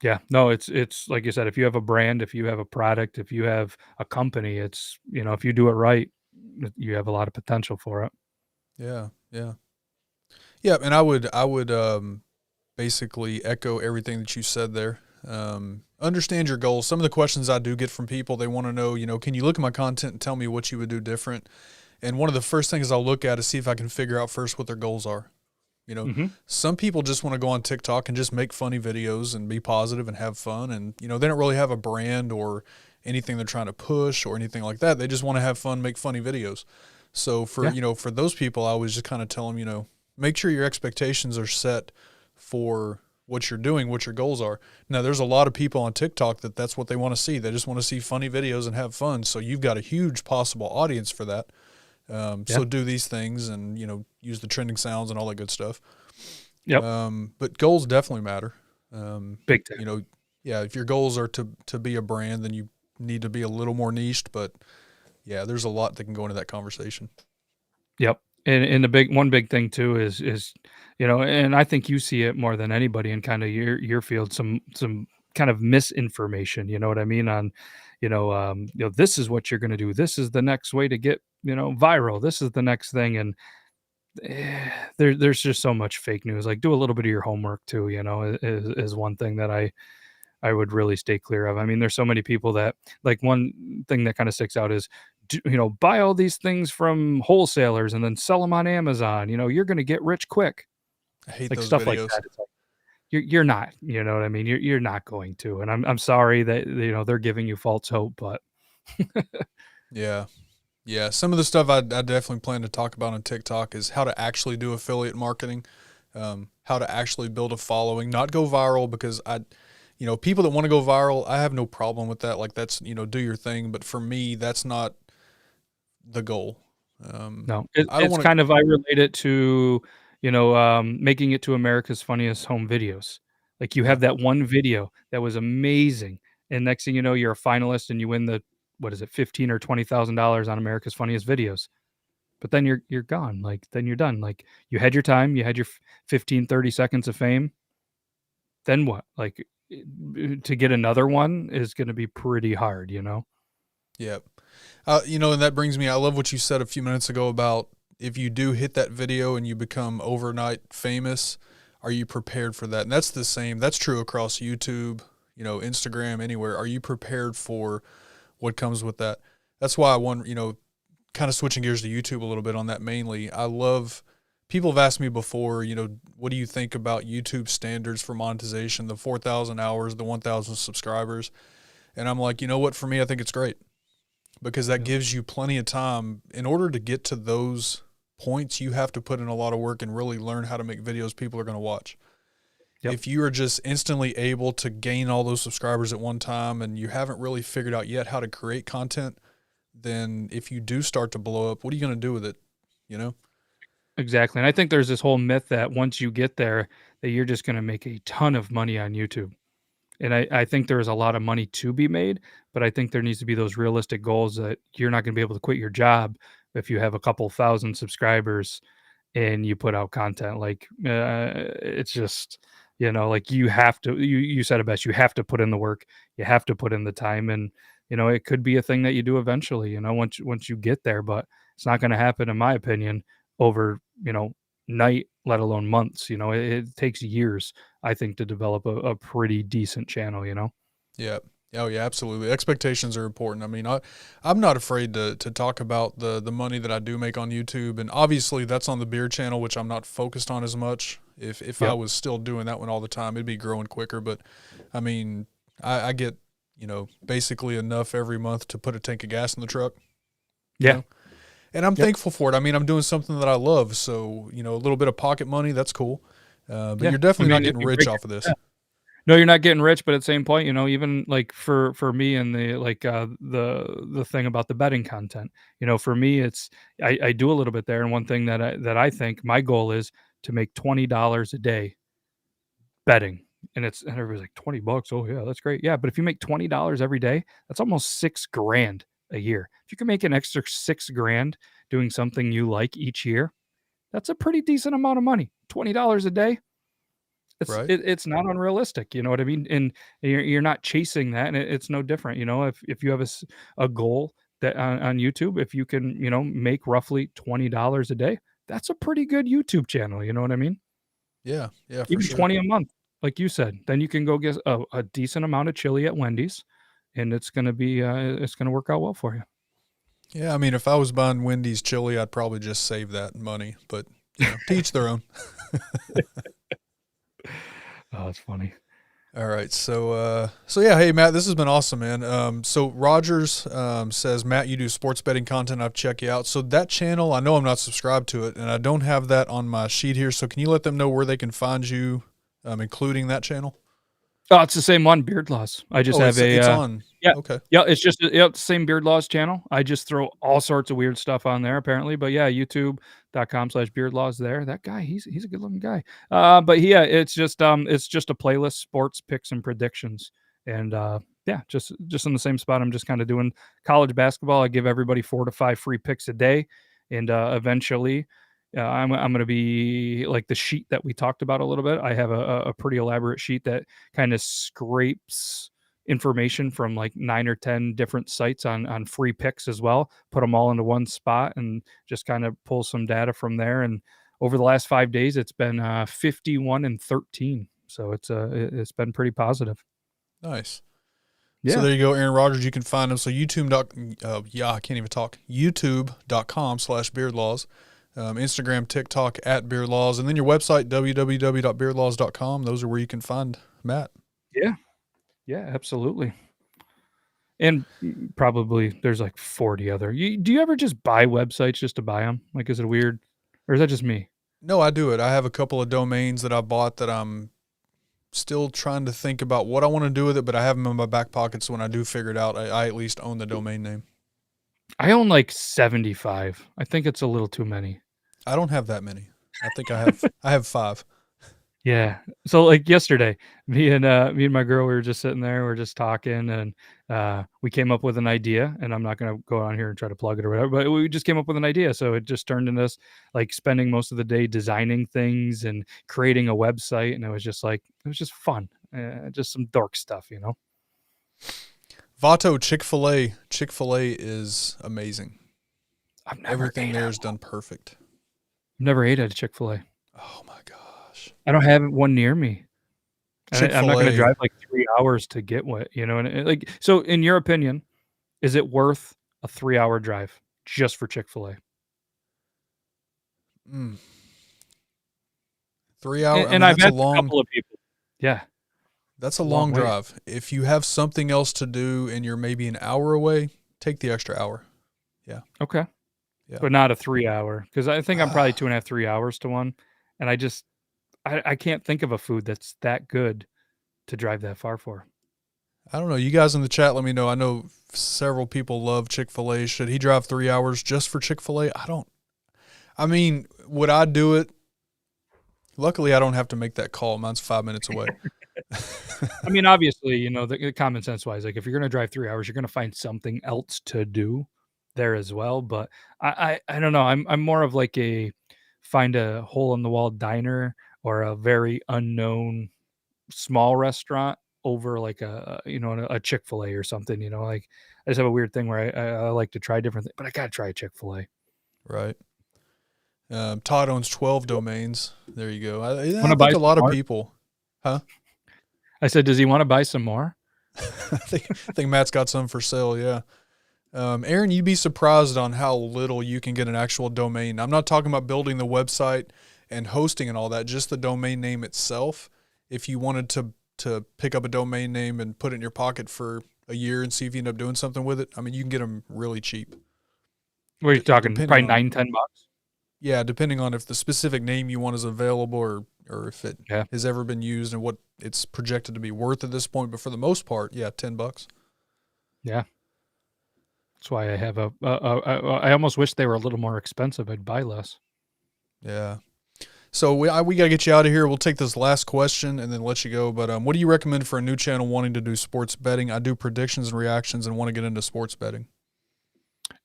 Yeah. No, it's like you said, if you have a brand, if you have a product, if you have a company, if you do it right, you have a lot of potential for it.
Yeah, yeah, yeah. And I would basically echo everything that you said there. Understand your goals. Some of the questions I do get from people, they want to know, can you look at my content and tell me what you would do different? And one of the first things I'll look at is see if I can figure out first what their goals are.
Mhm.
Some people just want to go on TikTok and just make funny videos and be positive and have fun. And, they don't really have a brand or anything they're trying to push or anything like that. They just want to have fun, make funny videos. So
Yeah.
for those people, I always just kind of tell them, make sure your expectations are set for what you're doing, what your goals are. Now, there's a lot of people on TikTok that's what they want to see. They just want to see funny videos and have fun. So you've got a huge possible audience for that.
Yeah.
So do these things and, use the trending sounds and all that good stuff.
Yep.
But goals definitely matter.
Big time.
Yeah, if your goals are to be a brand, then you need to be a little more niched. But yeah, there's a lot that can go into that conversation.
Yep. And the one big thing too is and I think you see it more than anybody in kind of your field, some kind of misinformation, you know what I mean? On, this is what you're gonna do. This is the next way to get, viral. This is the next thing. And there's just so much fake news. Like, do a little bit of your homework too, is one thing that I would really stay clear of. I mean, there's so many people that like one thing that kind of sticks out is, buy all these things from wholesalers and then sell them on Amazon. You're going to get rich quick,
I hate
like
those
stuff like
videos.
that. It's like, you're not, you know what I mean? You're not going to. And I'm sorry that, they're giving you false hope, but
Yeah. Yeah. Some of the stuff I definitely plan to talk about on TikTok is how to actually do affiliate marketing, how to actually build a following, not go viral because people that want to go viral, I have no problem with that. Like that's, do your thing. But for me, that's not the goal.
no,
I don't
it's
want to,
kind of, I relate it to, making it to America's Funniest Home Videos. Like, you
Yeah.
have that one video that was amazing, and next thing you know, you're a finalist and you win the what is it, 15 or $20,000 on America's Funniest Videos. But then you're gone. Like, then you're done. Like, you had your time, you had your 15, 30 seconds of fame. Then what? Like, to get another one is going to be pretty hard, you know?
Yep. And that brings me, I love what you said a few minutes ago about if you do hit that video and you become overnight famous, are you prepared for that? And that's the same. That's true across YouTube, Instagram, anywhere. Are you prepared for what comes with that? That's why I want, kind of switching gears to YouTube a little bit on that mainly. People have asked me before, what do you think about YouTube standards for monetization, the 4,000 hours, the 1,000 subscribers? And I'm like, you know what, for me, I think it's great because that gives you plenty of time. In order to get to those points, you have to put in a lot of work and really learn how to make videos people are going to watch.
Yep.
If you are just instantly able to gain all those subscribers at one time and you haven't really figured out yet how to create content, then if you do start to blow up, what are you going to do with it?
Exactly. And I think there's this whole myth that once you get there, that you're just going to make a ton of money on YouTube. And I think there's a lot of money to be made, but I think there needs to be those realistic goals that you're not going to be able to quit your job if you have a couple thousand subscribers and you put out content. Like, it's just, like you have to, you said it best, you have to put in the work, you have to put in the time. And, it could be a thing that you do eventually, once you get there, but it's not going to happen, in my opinion, over, night, let alone months. It takes years, I think, to develop a pretty decent channel,
Yeah. Oh yeah, absolutely. Expectations are important. I mean, I'm not afraid to talk about the money that I do make on YouTube, and obviously that's on the beer channel, which I'm not focused on as much. If I
Yep.
was still doing that one all the time, it'd be growing quicker. But I mean, I get basically enough every month to put a tank of gas in the truck. you
Yeah.
know? And I'm
Yep.
thankful for it. I mean, I'm doing something that I love, so a little bit of pocket money, that's cool. But
Yeah.
you're definitely
I
not
mean,
getting
you
rich
break
off of this.
yeah. No, you're not getting rich, but at the same point, even like for me and the like the thing about the betting content, for me it's I do a little bit there, and one thing that I think my goal is to make $20 a day betting. And everybody's like, $20, oh yeah, that's great. Yeah, but if you make $20 every day, that's almost 6 grand a year. If you can make an extra 6 grand doing something you like each year, that's a pretty decent amount of money. $20 a day,
Right?
it's not unrealistic, you know what I mean? And you're not chasing that, and it's no different, if you have a goal that on YouTube, if you can, make roughly $20 a day, that's a pretty good YouTube channel, you know what I mean?
Yeah, yeah, for
Even
sure.
20 a month, like you said, then you can go get a decent amount of chili at Wendy's, and it's gonna work out well for you.
Yeah, I mean, if I was buying Wendy's chili, I'd probably just save that money. But to each their own.
Oh, it's funny.
All right, so yeah, hey Matt, this has been awesome, man. So Rogers says, Matt, you do sports betting content. I've checked you out. So that channel, I know I'm not subscribed to it, and I don't have that on my sheet here. So can you let them know where they can find you, including that channel?
Oh, it's the same one, Beard Laws. I just
Oh,
have
it's on.
yeah,
Okay,
yeah, it's just it's the same Beard Laws channel. I just throw all sorts of weird stuff on there apparently, but yeah, youtube.com/Beard Laws there. That guy, he's a good looking guy. But yeah, it's just a playlist, sports picks and predictions. And yeah, just in the same spot. I'm just kind of doing college basketball. I give everybody 4 to 5 free picks a day, and eventually I'm going to be like the sheet that we talked about a little bit. I have a pretty elaborate sheet that kind of scrapes information from like 9 or 10 different sites on free picks as well, put them all into one spot and just kind of pull some data from there. And over the last 5 days, it's been 51 and 13. So it's been pretty positive.
nice.
Yeah.
So there you go, Aaron Rodgers. You can find him. So I can't even talk. YouTube.com/beardlaws. Instagram, TikTok @beardlaws, and then your website, www.beardlaws.com. Those are where you can find Matt.
Yeah. Yeah, absolutely. And probably there's like 40 other. Do you ever just buy websites just to buy them? Like, is it weird, or is that just me?
No, I do it. I have a couple of domains that I bought that I'm still trying to think about what I want to do with it, but I have them in my back pocket, so when I do figure it out, I at least own the domain name.
I own like 75. I think it's a little too many.
I don't have that many. I think I have 5.
Yeah. So like yesterday, me and my girl, we were just sitting there, we are just talking, and we came up with an idea. And I'm not gonna go on here and try to plug it or whatever, but we just came up with an idea. So it just turned into us like spending most of the day designing things and creating a website, and it was just fun, just some dork stuff, you know.
Vato Chick-fil-A is amazing.
I've never
Everything
ate
there
at
is done perfect.
never ate at a Chick-fil-A.
Oh my gosh.
I don't have one near me. And I'm not gonna
Chick-fil-A.
drive like 3 hours to get what, you know, and like, so in your opinion, is it worth a 3-hour drive just for Chick-fil-A?
Mm, 3 hour. I
And
mean,
I've asked a couple of people. Yeah,
that's a
it's a long
long
way.
drive. If you have something else to do and you're maybe an hour away, take the extra hour. Yeah.
Okay,
Yeah.
but not a 3 hour, because I think I'm probably 2.5, 3 hours to one, and I can't think of a food that's that good to drive that far for.
I don't know. You guys in the chat, let me know. I know several people love Chick-fil-A. Should he drive 3 hours just for Chick-fil-A? I mean, would I do it? Luckily, I don't have to make that call. Mine's 5 minutes away.
I mean, obviously, you know, the common sense wise, like if you're gonna drive 3 hours, you're gonna find something else to do there as well. But I don't know. I'm more of like a find a hole in the wall diner or a very unknown small restaurant over like you know, a Chick-fil-A or something, you know, like I just have a weird thing where I like to try different things, but I gotta try a Chick-fil-A.
Right. Todd owns 12 domains. There you go. I
Want to buy
think a
some
lot of
more?
people, huh?
I said, does he want to buy some more?
I think Matt's got some for sale. Yeah. Aaron, you'd be surprised on how little you can get an actual domain. I'm not talking about building the website and hosting and all that, just the domain name itself. If you wanted to pick up a domain name and put it in your pocket for a year and see if you end up doing something with it, I mean, you can get them really cheap.
What are you talking?
Depending
Probably
on,
9, $10.
yeah, depending on if the specific name you want is available or if it
Yeah.
has ever been used and what it's projected to be worth at this point. But for the most part, yeah, $10.
Yeah. That's why I have I almost wish they were a little more expensive. I'd buy less.
Yeah. So we got to get you out of here. We'll take this last question and then let you go. But what do you recommend for a new channel wanting to do sports betting? I do predictions and reactions and want to get into sports betting.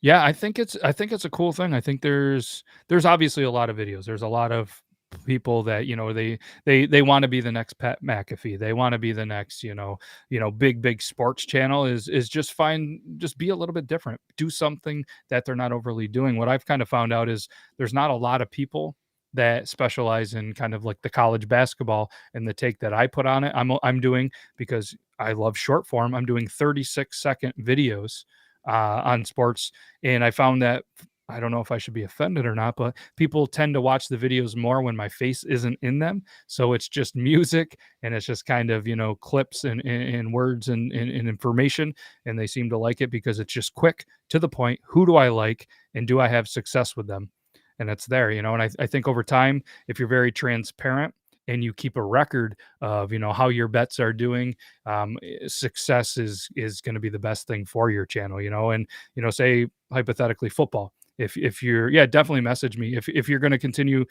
Yeah, I think it's a cool thing. I think there's obviously a lot of videos. There's a lot of people that, you know, they want to be the next Pat McAfee. They want to be the next, big sports channel is just be a little bit different. Do something that they're not overly doing. What I've kind of found out is there's not a lot of people that specialize in kind of like the college basketball, and the take that I put on it. I'm doing, because I love short form. I'm doing 36-second videos on sports. And I found that, I don't know if I should be offended or not, but people tend to watch the videos more when my face isn't in them. So it's just music, and it's just kind of, clips and words and information. And they seem to like it because it's just quick to the point. Who do I like, and do I have success with them? And it's there, and I think over time, if you're very transparent and you keep a record of, how your bets are doing, success is going to be the best thing for your channel, and, say hypothetically football. If you're, yeah, definitely message me. If you're going to continue,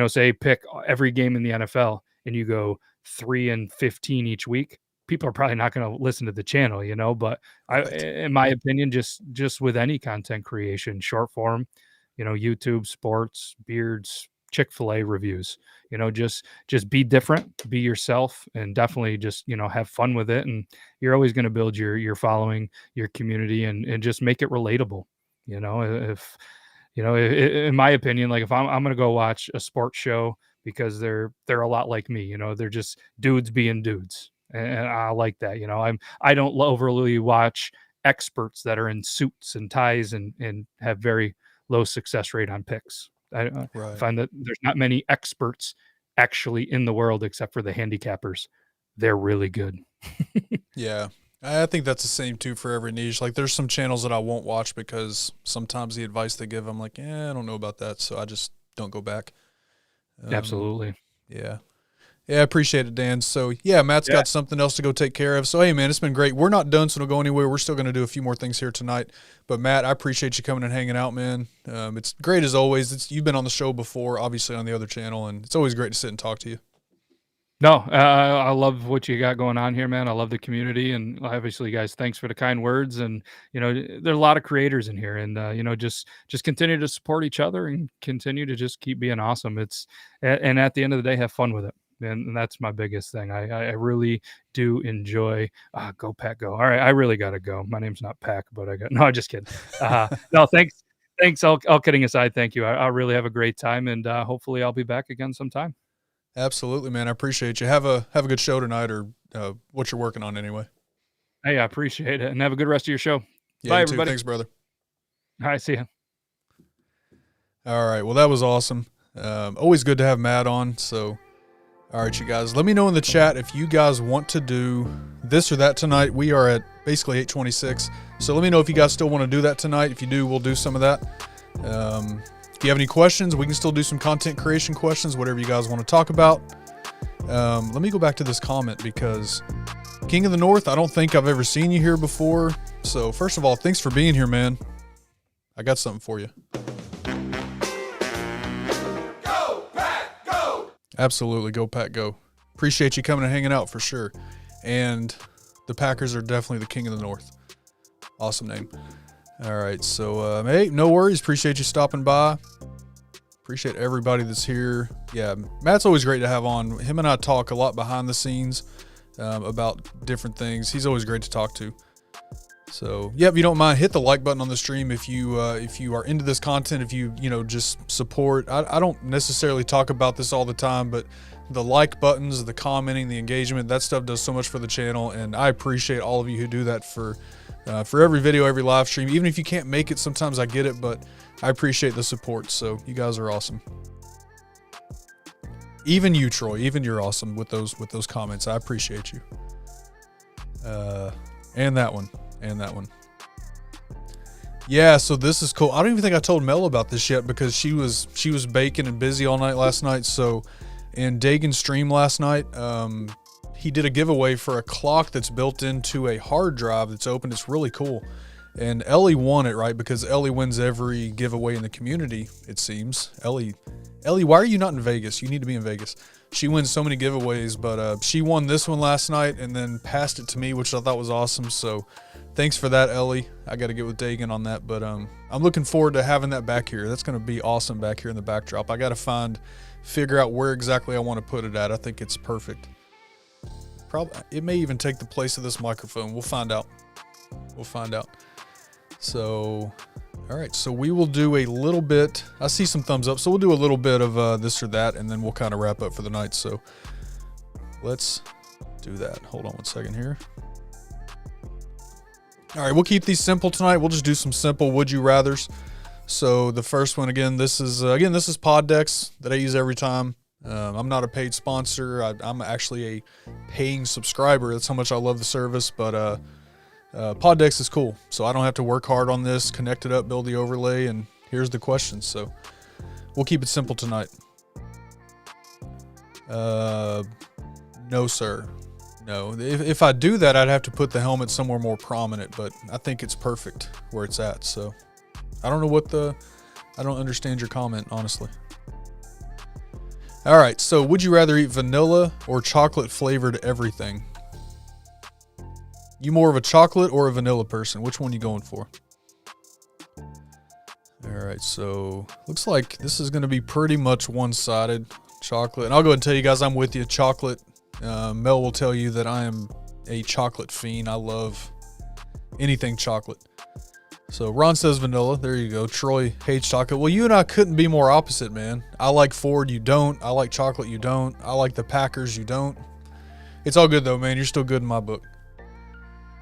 say pick every game in the NFL and you go 3-15 each week, people are probably not going to listen to the channel, but
Right.
in my opinion, just with any content creation, short form, YouTube, sports, beards, Chick-fil-A reviews, just be different, be yourself, and definitely just, have fun with it. And you're always going to build your following, your community, and just make it relatable. If, in my opinion, like if I'm going to go watch a sports show because they're a lot like me, they're just dudes being dudes. And I like that. I don't overly watch experts that are in suits and ties and have very low success rate on picks. I
Right.
find that there's not many experts actually in the world except for the handicappers. They're really good.
Yeah. I think that's the same too for every niche. Like there's some channels that I won't watch because sometimes the advice they give, I'm like, I don't know about that. So I just don't go back.
Absolutely.
Yeah. Yeah, I appreciate it, Dan. So, yeah, Matt's
Yeah.
got something else to go take care of. So, hey, man, it's been great. We're not done, so don't go anywhere. We're still going to do a few more things here tonight. But, Matt, I appreciate you coming and hanging out, man. It's great as always. You've been on the show before, obviously on the other channel, and it's always great to sit and talk to you.
No, I love what you got going on here, man. I love the community, and obviously, guys, thanks for the kind words. And there are a lot of creators in here, and just continue to support each other and continue to just keep being awesome. And at the end of the day, have fun with it. And that's my biggest thing. I really do enjoy. Go Pack, go! All right, I really gotta go. My name's not Pack, but I got no. Just kidding. No, thanks. All kidding aside, thank you. I really have a great time, and hopefully, I'll be back again sometime.
Absolutely, man. I appreciate you. Have a good show tonight, or what you're working on anyway.
Hey, I appreciate it, and have a good rest of your show.
Yeah,
Bye,
you too.
everybody.
Thanks, brother.
All right, see ya.
All right. Well, that was awesome. Always good to have Matt on. So, all right, you guys, let me know in the chat if you guys want to do this or that tonight. We are at basically 8:26. So let me know if you guys still want to do that tonight. If you do, we'll do some of that. If you have any questions, we can still do some content creation questions, whatever you guys want to talk about. Let me go back to this comment because King of the North, I don't think I've ever seen you here before. So first of all, thanks for being here, man. I got something for you. Go, Pack, go! Absolutely, go, Pack, go. Appreciate you coming and hanging out for sure. And the Packers are definitely the King of the North. Awesome name. All right, so hey, no worries. Appreciate you stopping by. Appreciate everybody that's here. Yeah, Matt's always great to have on. Him and I talk a lot behind the scenes about different things. He's always great to talk to. So, yeah, if you don't mind, hit the like button on the stream if you are into this content. If you just support. I don't necessarily talk about this all the time, but the like buttons, the commenting, the engagement, that stuff does so much for the channel, and I appreciate all of you who do that for every video, every live stream. Even if you can't make it, sometimes I get it, but I appreciate the support. So you guys are awesome. Even you, Troy, even you're awesome with those comments. I appreciate you. And that one. Yeah, so this is cool. I don't even think I told Mel about this yet because she was baking and busy all night last night. So in Dagan's stream last night, he did a giveaway for a clock that's built into a hard drive that's open. It's really cool. And Ellie won it, right? Because Ellie wins every giveaway in the community, it seems. Ellie, why are you not in Vegas? You need to be in Vegas. She wins so many giveaways, but she won this one last night and then passed it to me, which I thought was awesome. So thanks for that, Ellie. I got to get with Dagan on that, but I'm looking forward to having that back here. That's going to be awesome back here in the backdrop. I got to figure out where exactly I want to put it at. I think it's perfect. Probably, it may even take the place of this microphone. We'll find out. So, all right. So we will do a little bit. I see some thumbs up. So we'll do a little bit of this or that, and then we'll kind of wrap up for the night. So let's do that. Hold on one second here. All right. We'll keep these simple tonight. We'll just do some simple would you rathers. So the first one, again, this is Poddex that I use every time. I'm not a paid sponsor. I'm actually a paying subscriber. That's how much I love the service. But Poddex is cool. So I don't have to work hard on this, connect it up, build the overlay, and here's the questions. So we'll keep it simple tonight. No, sir. No. If I do that, I'd have to put the helmet somewhere more prominent, but I think it's perfect where it's at. So I don't know I don't understand your comment, honestly. All right, so would you rather eat vanilla or chocolate flavored everything? You more of a chocolate or a vanilla person? Which one you going for? All right, so looks like this is going to be pretty much one-sided. Chocolate. And I'll go ahead and tell you guys I'm with you. Chocolate. Mel will tell you that I am a chocolate fiend. I love anything chocolate. So Ron says vanilla. There you go. Troy hates chocolate. Well, you and I couldn't be more opposite, man. I like Ford. You don't. I like chocolate. You don't. I like the Packers. You don't. It's all good, though, man. You're still good in my book.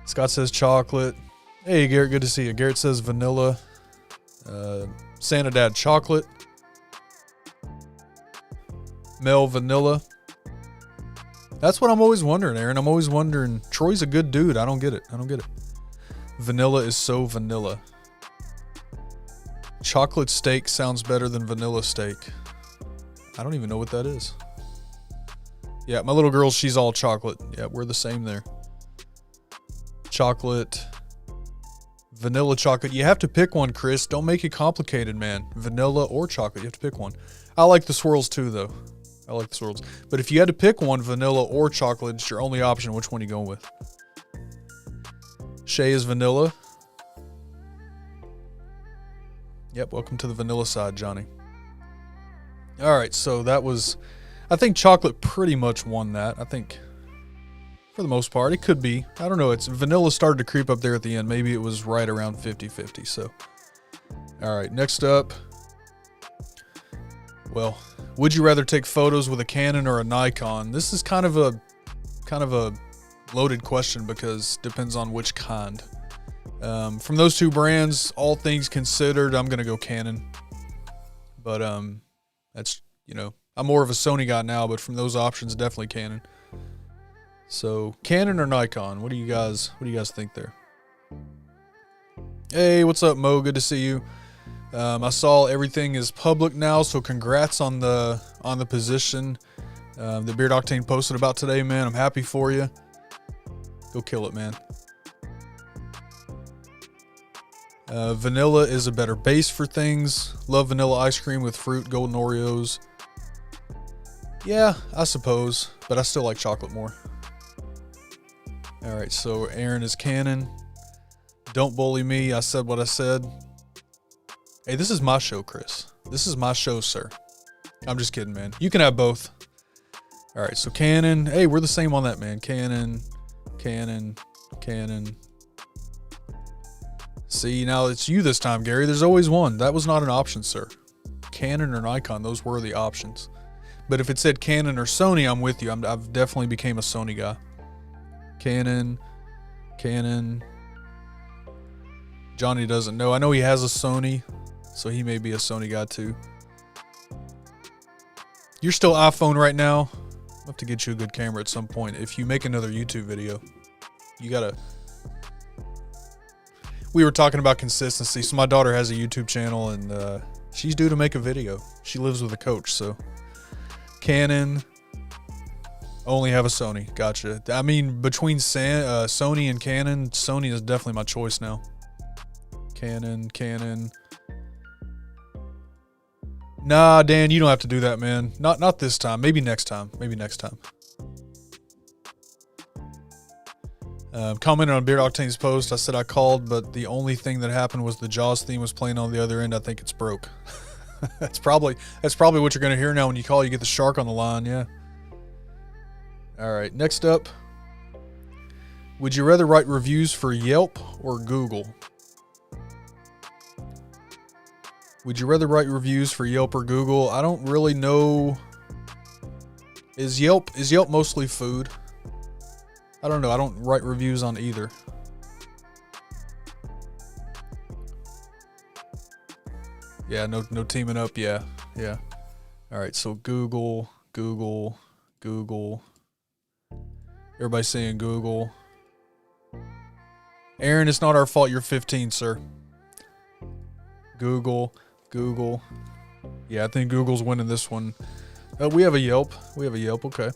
Scott says chocolate. Hey, Garrett. Good to see you. Garrett says vanilla. Santa Dad, chocolate. Mel, vanilla. That's what I'm always wondering, Aaron. I'm always wondering. Troy's a good dude. I don't get it. Vanilla is so vanilla. Chocolate steak sounds better than vanilla steak. I don't even know what that is. Yeah, my little girl, she's all chocolate. Yeah, we're the same there. Chocolate. Vanilla chocolate. You have to pick one, Chris. Don't make it complicated, man. Vanilla or chocolate. You have to pick one. I like the swirls too, though. I like the swirls. But if you had to pick one, vanilla or chocolate, it's your only option. Which one are you going with? Shay is vanilla. Yep, welcome to the vanilla side, Johnny. All right, so that was... I think chocolate pretty much won that. I think... For the most part, it could be. I don't know. It's vanilla started to creep up there at the end. Maybe it was right around 50-50. So, all right. Next up, well, would you rather take photos with a Canon or a Nikon? This is kind of a loaded question because it depends on which kind. From those two brands, all things considered, I'm gonna go Canon. But that's, you know, I'm more of a Sony guy now. But from those options, definitely Canon. So, Canon or Nikon? What do you guys think there? Hey, what's up, Mo? Good to see you. I saw everything is public now, so congrats on the position that Beard Octane posted about today, man. I'm happy for you. Go kill it, man. Vanilla is a better base for things. Love vanilla ice cream with fruit, golden Oreos. Yeah, I suppose, but I still like chocolate more. All right, so Aaron is Canon. Don't bully me. I said what I said. Hey, this is my show, Chris. This is my show, sir. I'm just kidding, man. You can have both. All right, so Canon. Hey, we're the same on that, man. Canon, Canon, Canon. See, now it's you this time, Gary. There's always one. That was not an option, sir. Canon or Nikon, those were the options. But if it said Canon or Sony, I'm with you. I've definitely became a Sony guy. Canon, Canon. Johnny doesn't know. I know he has a Sony, so he may be a Sony guy too. You're still iPhone right now. I'll have to get you a good camera at some point. If you make another YouTube video, you gotta... We were talking about consistency. So my daughter has a YouTube channel and she's due to make a video. She lives with a coach, so... Canon... Only have a Sony. Gotcha. I mean, between Sony and Canon, Sony is definitely my choice now. Canon, Canon. Nah, Dan, you don't have to do that, man. Not this time. Maybe next time. Maybe next time. Commented on Beard Octane's post. I said I called, but the only thing that happened was the Jaws theme was playing on the other end. I think it's broke. That's probably what you're gonna hear now when you call. You get the shark on the line. Yeah. All right, next up. Would you rather write reviews for Yelp or Google? Would you rather write reviews for Yelp or Google? I don't really know. Is Yelp mostly food? I don't know. I don't write reviews on either. Yeah, no teaming up. Yeah. All right, so Google. Everybody's saying Google. Aaron, it's not our fault you're 15, sir. Google. Yeah, I think Google's winning this one. We have a Yelp. Okay.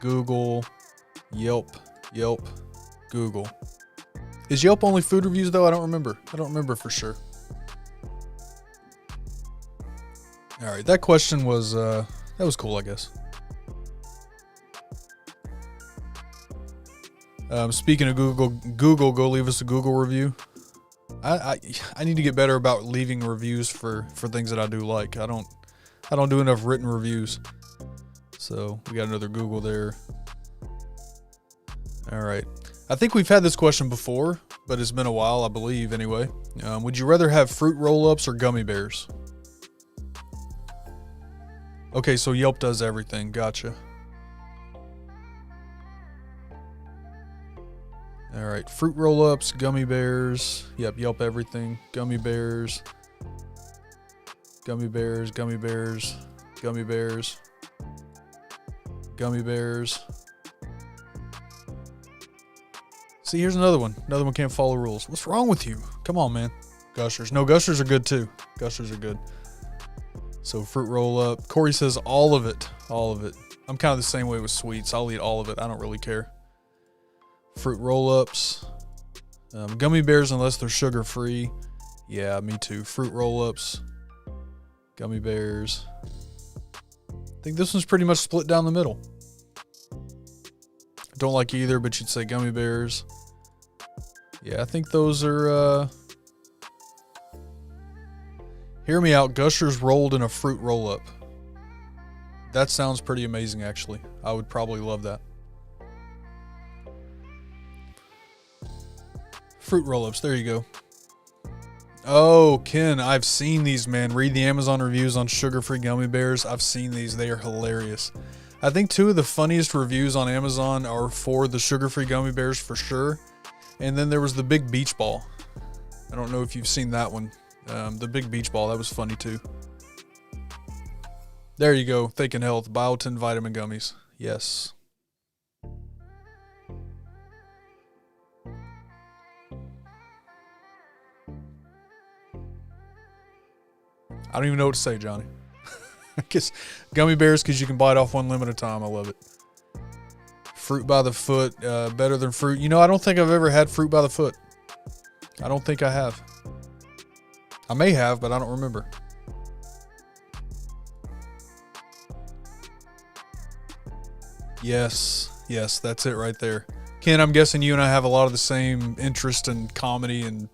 Google, Yelp, Google. Is Yelp only food reviews though? I don't remember for sure. All right, that question was that was cool, I guess. Speaking of Google, go leave us a Google review. I need to get better about leaving reviews for things that I do like. I don't do enough written reviews. So we got another Google there. All right. I think we've had this question before, but it's been a while, I believe, anyway. Would you rather have fruit roll-ups or gummy bears? Okay, so Yelp does everything. Gotcha. All right, fruit roll-ups, gummy bears. Yep, Yelp everything. Gummy bears. Gummy bears. See, here's another one. Another one can't follow rules. What's wrong with you? Come on, man. Gushers. No, Gushers are good too. Gushers are good. So fruit roll-up. Corey says all of it. All of it. I'm kind of the same way with sweets. I'll eat all of it. I don't really care. Fruit roll-ups. Gummy bears unless they're sugar-free. Yeah, me too. Fruit roll-ups. Gummy bears. I think this one's pretty much split down the middle. Don't like either, but you'd say gummy bears. Yeah, I think those are, hear me out. Gushers rolled in a fruit roll-up. That sounds pretty amazing, actually. I would probably love that. Fruit roll-ups, there you go. Oh, Ken, I've seen these, man. Read the Amazon reviews on sugar-free gummy bears. I've seen these. They are hilarious. I think 2 of the funniest reviews on Amazon are for the sugar-free gummy bears for sure. And then there was the big beach ball. I don't know if you've seen that one. The big beach ball, that was funny too. There you go. Thinking Health, Biotin vitamin gummies. Yes. I don't even know what to say, Johnny. I guess gummy bears because you can bite off one limb at a time. I love it. Fruit by the foot, better than fruit. You know, I don't think I've ever had fruit by the foot. I don't think I have. I may have, but I don't remember. Yes, that's it right there. Ken, I'm guessing you and I have a lot of the same interest in comedy and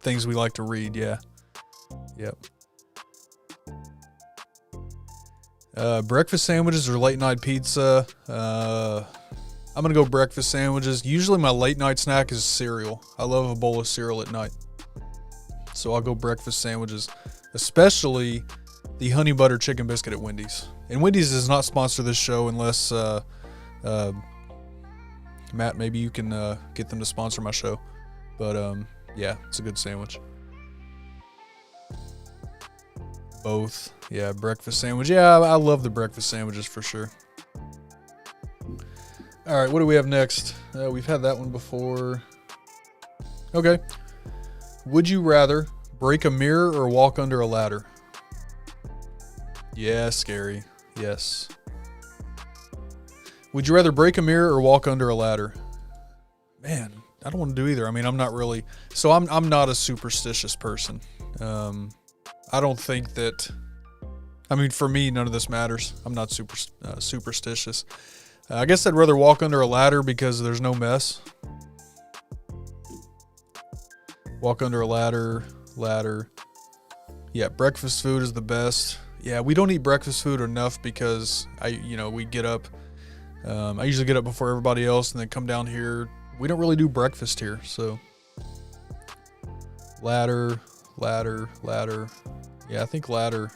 things we like to read. Yeah. Yep. Breakfast sandwiches or late night pizza. I'm gonna go breakfast sandwiches. Usually my late night snack is cereal. I love a bowl of cereal at night. So I'll go breakfast sandwiches, especially the honey butter chicken biscuit at Wendy's. And Wendy's does not sponsor this show unless, Matt, maybe you can get them to sponsor my show. But yeah, it's a good sandwich. Both. Yeah, breakfast sandwich. Yeah, I love the breakfast sandwiches for sure. All right, what do we have next? We've had that one before. Okay. Would you rather break a mirror or walk under a ladder? Yeah, scary. Yes. Would you rather break a mirror or walk under a ladder? Man, I don't want to do either. I mean, I'm not really. So I'm not a superstitious person. I don't think that. I mean, for me, none of this matters. I'm not superstitious. I guess I'd rather walk under a ladder because there's no mess. Walk under a ladder. Yeah, breakfast food is the best. Yeah, we don't eat breakfast food enough because we get up. I usually get up before everybody else and then come down here. We don't really do breakfast here, so. Ladder. Yeah, I think ladder.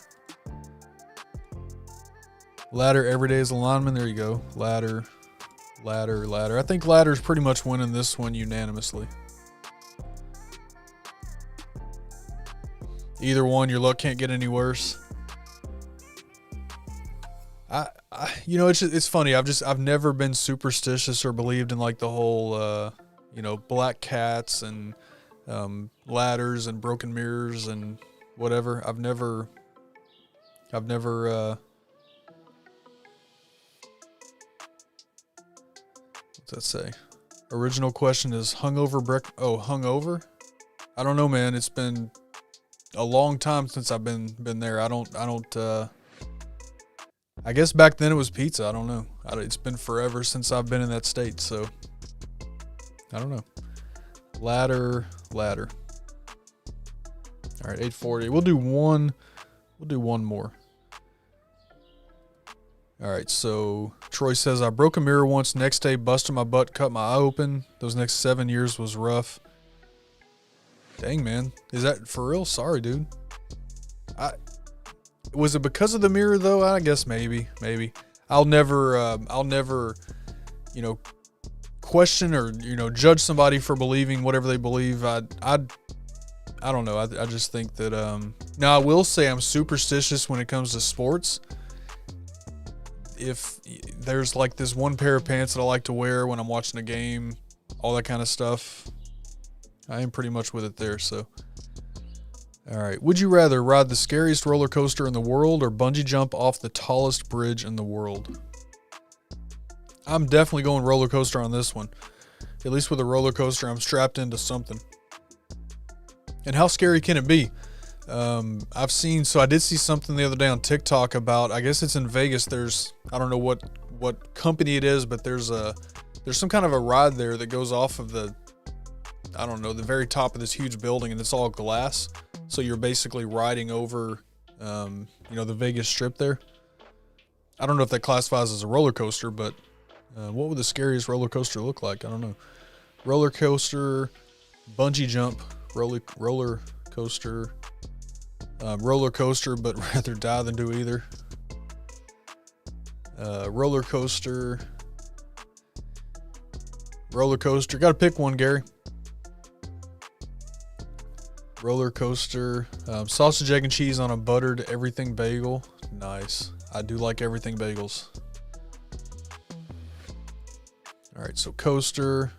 Ladder every day as a lineman. There you go. Ladder. I think ladder's pretty much winning this one unanimously. Either one, your luck can't get any worse. It's funny. I've never been superstitious or believed in like the whole, black cats and ladders and broken mirrors and whatever. I've never. What's that say? Original question is hungover hungover? I don't know, man. It's been a long time since I've been there. I don't. I guess back then it was pizza. I don't know. It's been forever since I've been in that state, so I don't know. Ladder. All right, 8:40. We'll do one more. All right, so Troy says, I broke a mirror once. Next day, busted my butt, cut my eye open. Those next 7 years was rough. Dang, man. Is that for real? Sorry, dude. Was it because of the mirror, though? I guess maybe. I'll never, question or, judge somebody for believing whatever they believe. I don't know. I just think that, now I will say I'm superstitious when it comes to sports. If there's like this one pair of pants that I like to wear when I'm watching a game, all that kind of stuff, I am pretty much with it there. So All right. Would you rather ride the scariest roller coaster in the world or bungee jump off the tallest bridge in the world? I'm definitely going roller coaster on this one. At least with a roller coaster, I'm strapped into something. And how scary can it be? I did see something the other day on TikTok about, I guess it's in Vegas. I don't know what company it is, but there's some kind of a ride there that goes off of the very top of this huge building, and it's all glass. So you're basically riding over, the Vegas Strip there. I don't know if that classifies as a roller coaster, but what would the scariest roller coaster look like? I don't know. Roller coaster, bungee jump, roller coaster, but rather die than do either. Roller coaster. Got to pick one, Gary. Roller coaster. Sausage, egg, and cheese on a buttered everything bagel. Nice. I do like everything bagels. All right, so coaster.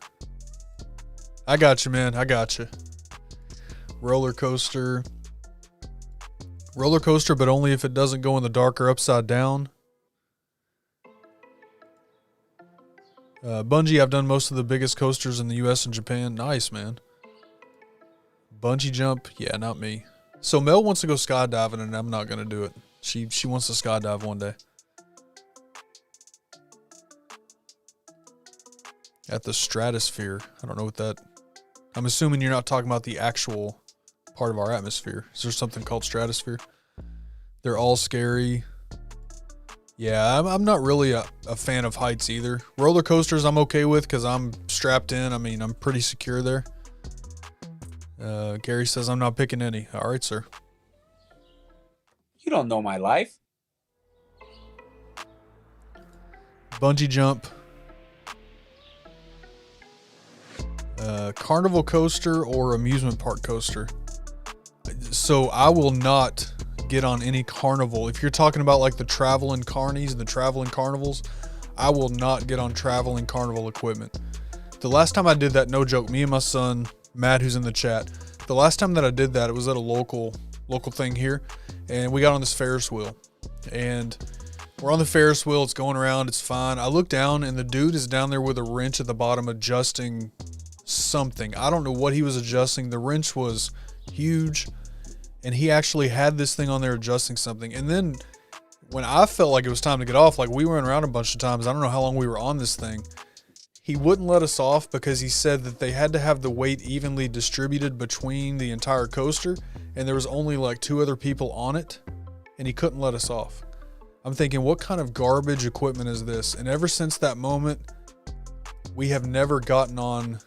I got you, man. I got you. Roller coaster. Roller coaster, but only if it doesn't go in the dark or upside down. Bungee, I've done most of the biggest coasters in the US and Japan. Nice, man. Bungee jump, yeah, not me. So Mel wants to go skydiving, and I'm not going to do it. She wants to skydive one day. At the stratosphere. I don't know what that... I'm assuming you're not talking about the actual part of our atmosphere. Is there something called stratosphere? They're all scary. Yeah, I'm not really a fan of heights either. Roller coasters I'm okay with because I'm strapped in. I mean, I'm pretty secure there. Gary says I'm not picking any. All right, sir.
You don't know my life.
Bungee jump. Carnival coaster or amusement park coaster. So I will not get on any carnival. If you're talking about like the traveling carnies, the traveling carnivals, I will not get on traveling carnival equipment. The last time I did that, no joke, me and my son, Matt, who's in the chat, the last time that I did that, it was at a local thing here, and we got on this Ferris wheel, and we're on the Ferris wheel, it's going around, it's fine. I look down, and the dude is down there with a wrench at the bottom adjusting something. I don't know what he was adjusting. The wrench was huge, and he actually had this thing on there adjusting something. And then when I felt like it was time to get off, like we went around a bunch of times, I don't know how long we were on this thing, he wouldn't let us off because he said that they had to have the weight evenly distributed between the entire coaster, and there was only like 2 other people on it, and he couldn't let us off. I'm thinking, what kind of garbage equipment is this? And ever since that moment, we have never gotten on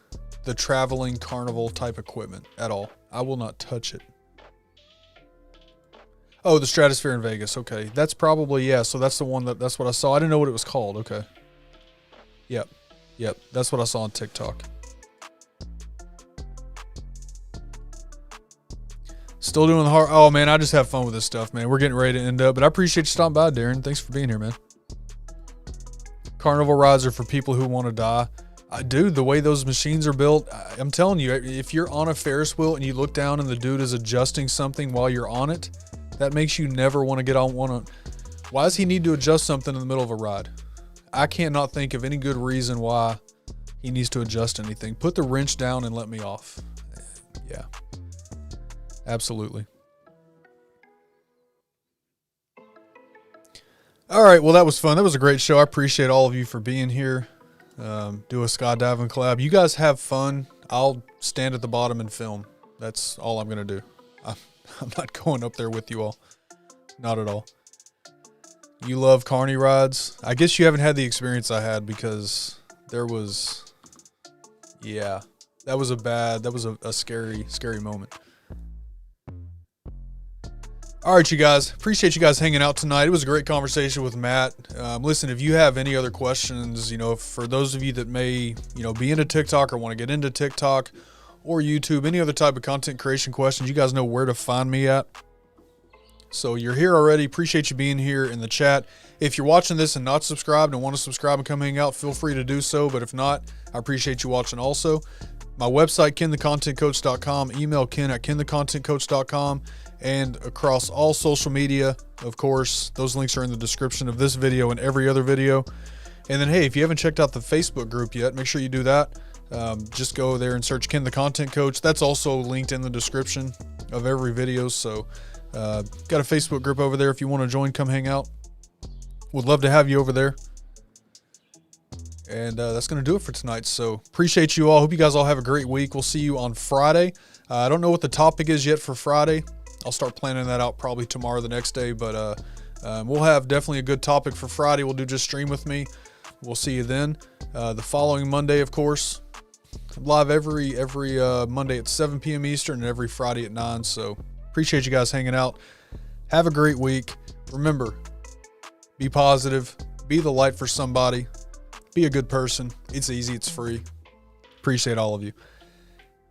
the traveling carnival type equipment at all. I will not touch it. Oh, the Stratosphere in Vegas. Okay. That's probably, yeah. So that's the one that's what I saw. I didn't know what it was called. Okay. Yep. That's what I saw on TikTok. Still doing the hard. Oh man, I just have fun with this stuff, man. We're getting ready to end up, but I appreciate you stopping by, Darren. Thanks for being here, man. Carnival rides are for people who want to die. Dude, the way those machines are built, I'm telling you, if you're on a Ferris wheel and you look down and the dude is adjusting something while you're on it, that makes you never want to get on one. Why does he need to adjust something in the middle of a ride? I cannot think of any good reason why he needs to adjust anything. Put the wrench down and let me off. Yeah, absolutely. All right, well, that was fun. That was a great show. I appreciate all of you for being here. Do a skydiving collab. You guys have fun. I'll stand at the bottom and film. That's all I'm going to do. I'm not going up there with you all. Not at all. You love carny rides. I guess you haven't had the experience I had because there was, yeah, that was a scary moment. All right, you guys. Appreciate you guys hanging out tonight. It was a great conversation with Matt. Listen, if you have any other questions, for those of you that may, be into TikTok or want to get into TikTok or YouTube, any other type of content creation questions, you guys know where to find me at. So you're here already. Appreciate you being here in the chat. If you're watching this and not subscribed and want to subscribe and come hang out, feel free to do so. But if not, I appreciate you watching also. my website, kenthecontentcoach.com, email ken@kenthecontentcoach.com, and across all social media. Of course, those links are in the description of this video and every other video. And then, hey, if you haven't checked out the Facebook group yet, make sure you do that. Just go there and search Ken the Content Coach. That's also linked in the description of every video. So got a Facebook group over there. If you want to join, come hang out. Would love to have you over there. And that's going to do it for tonight. So appreciate you all. Hope you guys all have a great week. We'll see you on Friday. I don't know what the topic is yet for Friday. I'll start planning that out probably tomorrow or the next day. But we'll have definitely a good topic for Friday. We'll do Just Stream With Me. We'll see you then. The following Monday, of course, I'm live every Monday at 7 p.m. Eastern and every Friday at 9. So appreciate you guys hanging out. Have a great week. Remember, be positive. Be the light for somebody. Be a good person. It's easy. It's free. Appreciate all of you.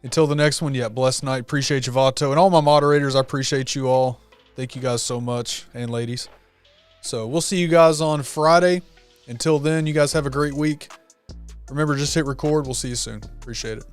Until the next one, blessed night. Appreciate you, Vato. And all my moderators, I appreciate you all. Thank you guys so much. And ladies. So we'll see you guys on Friday. Until then, you guys have a great week. Remember, just hit record. We'll see you soon. Appreciate it.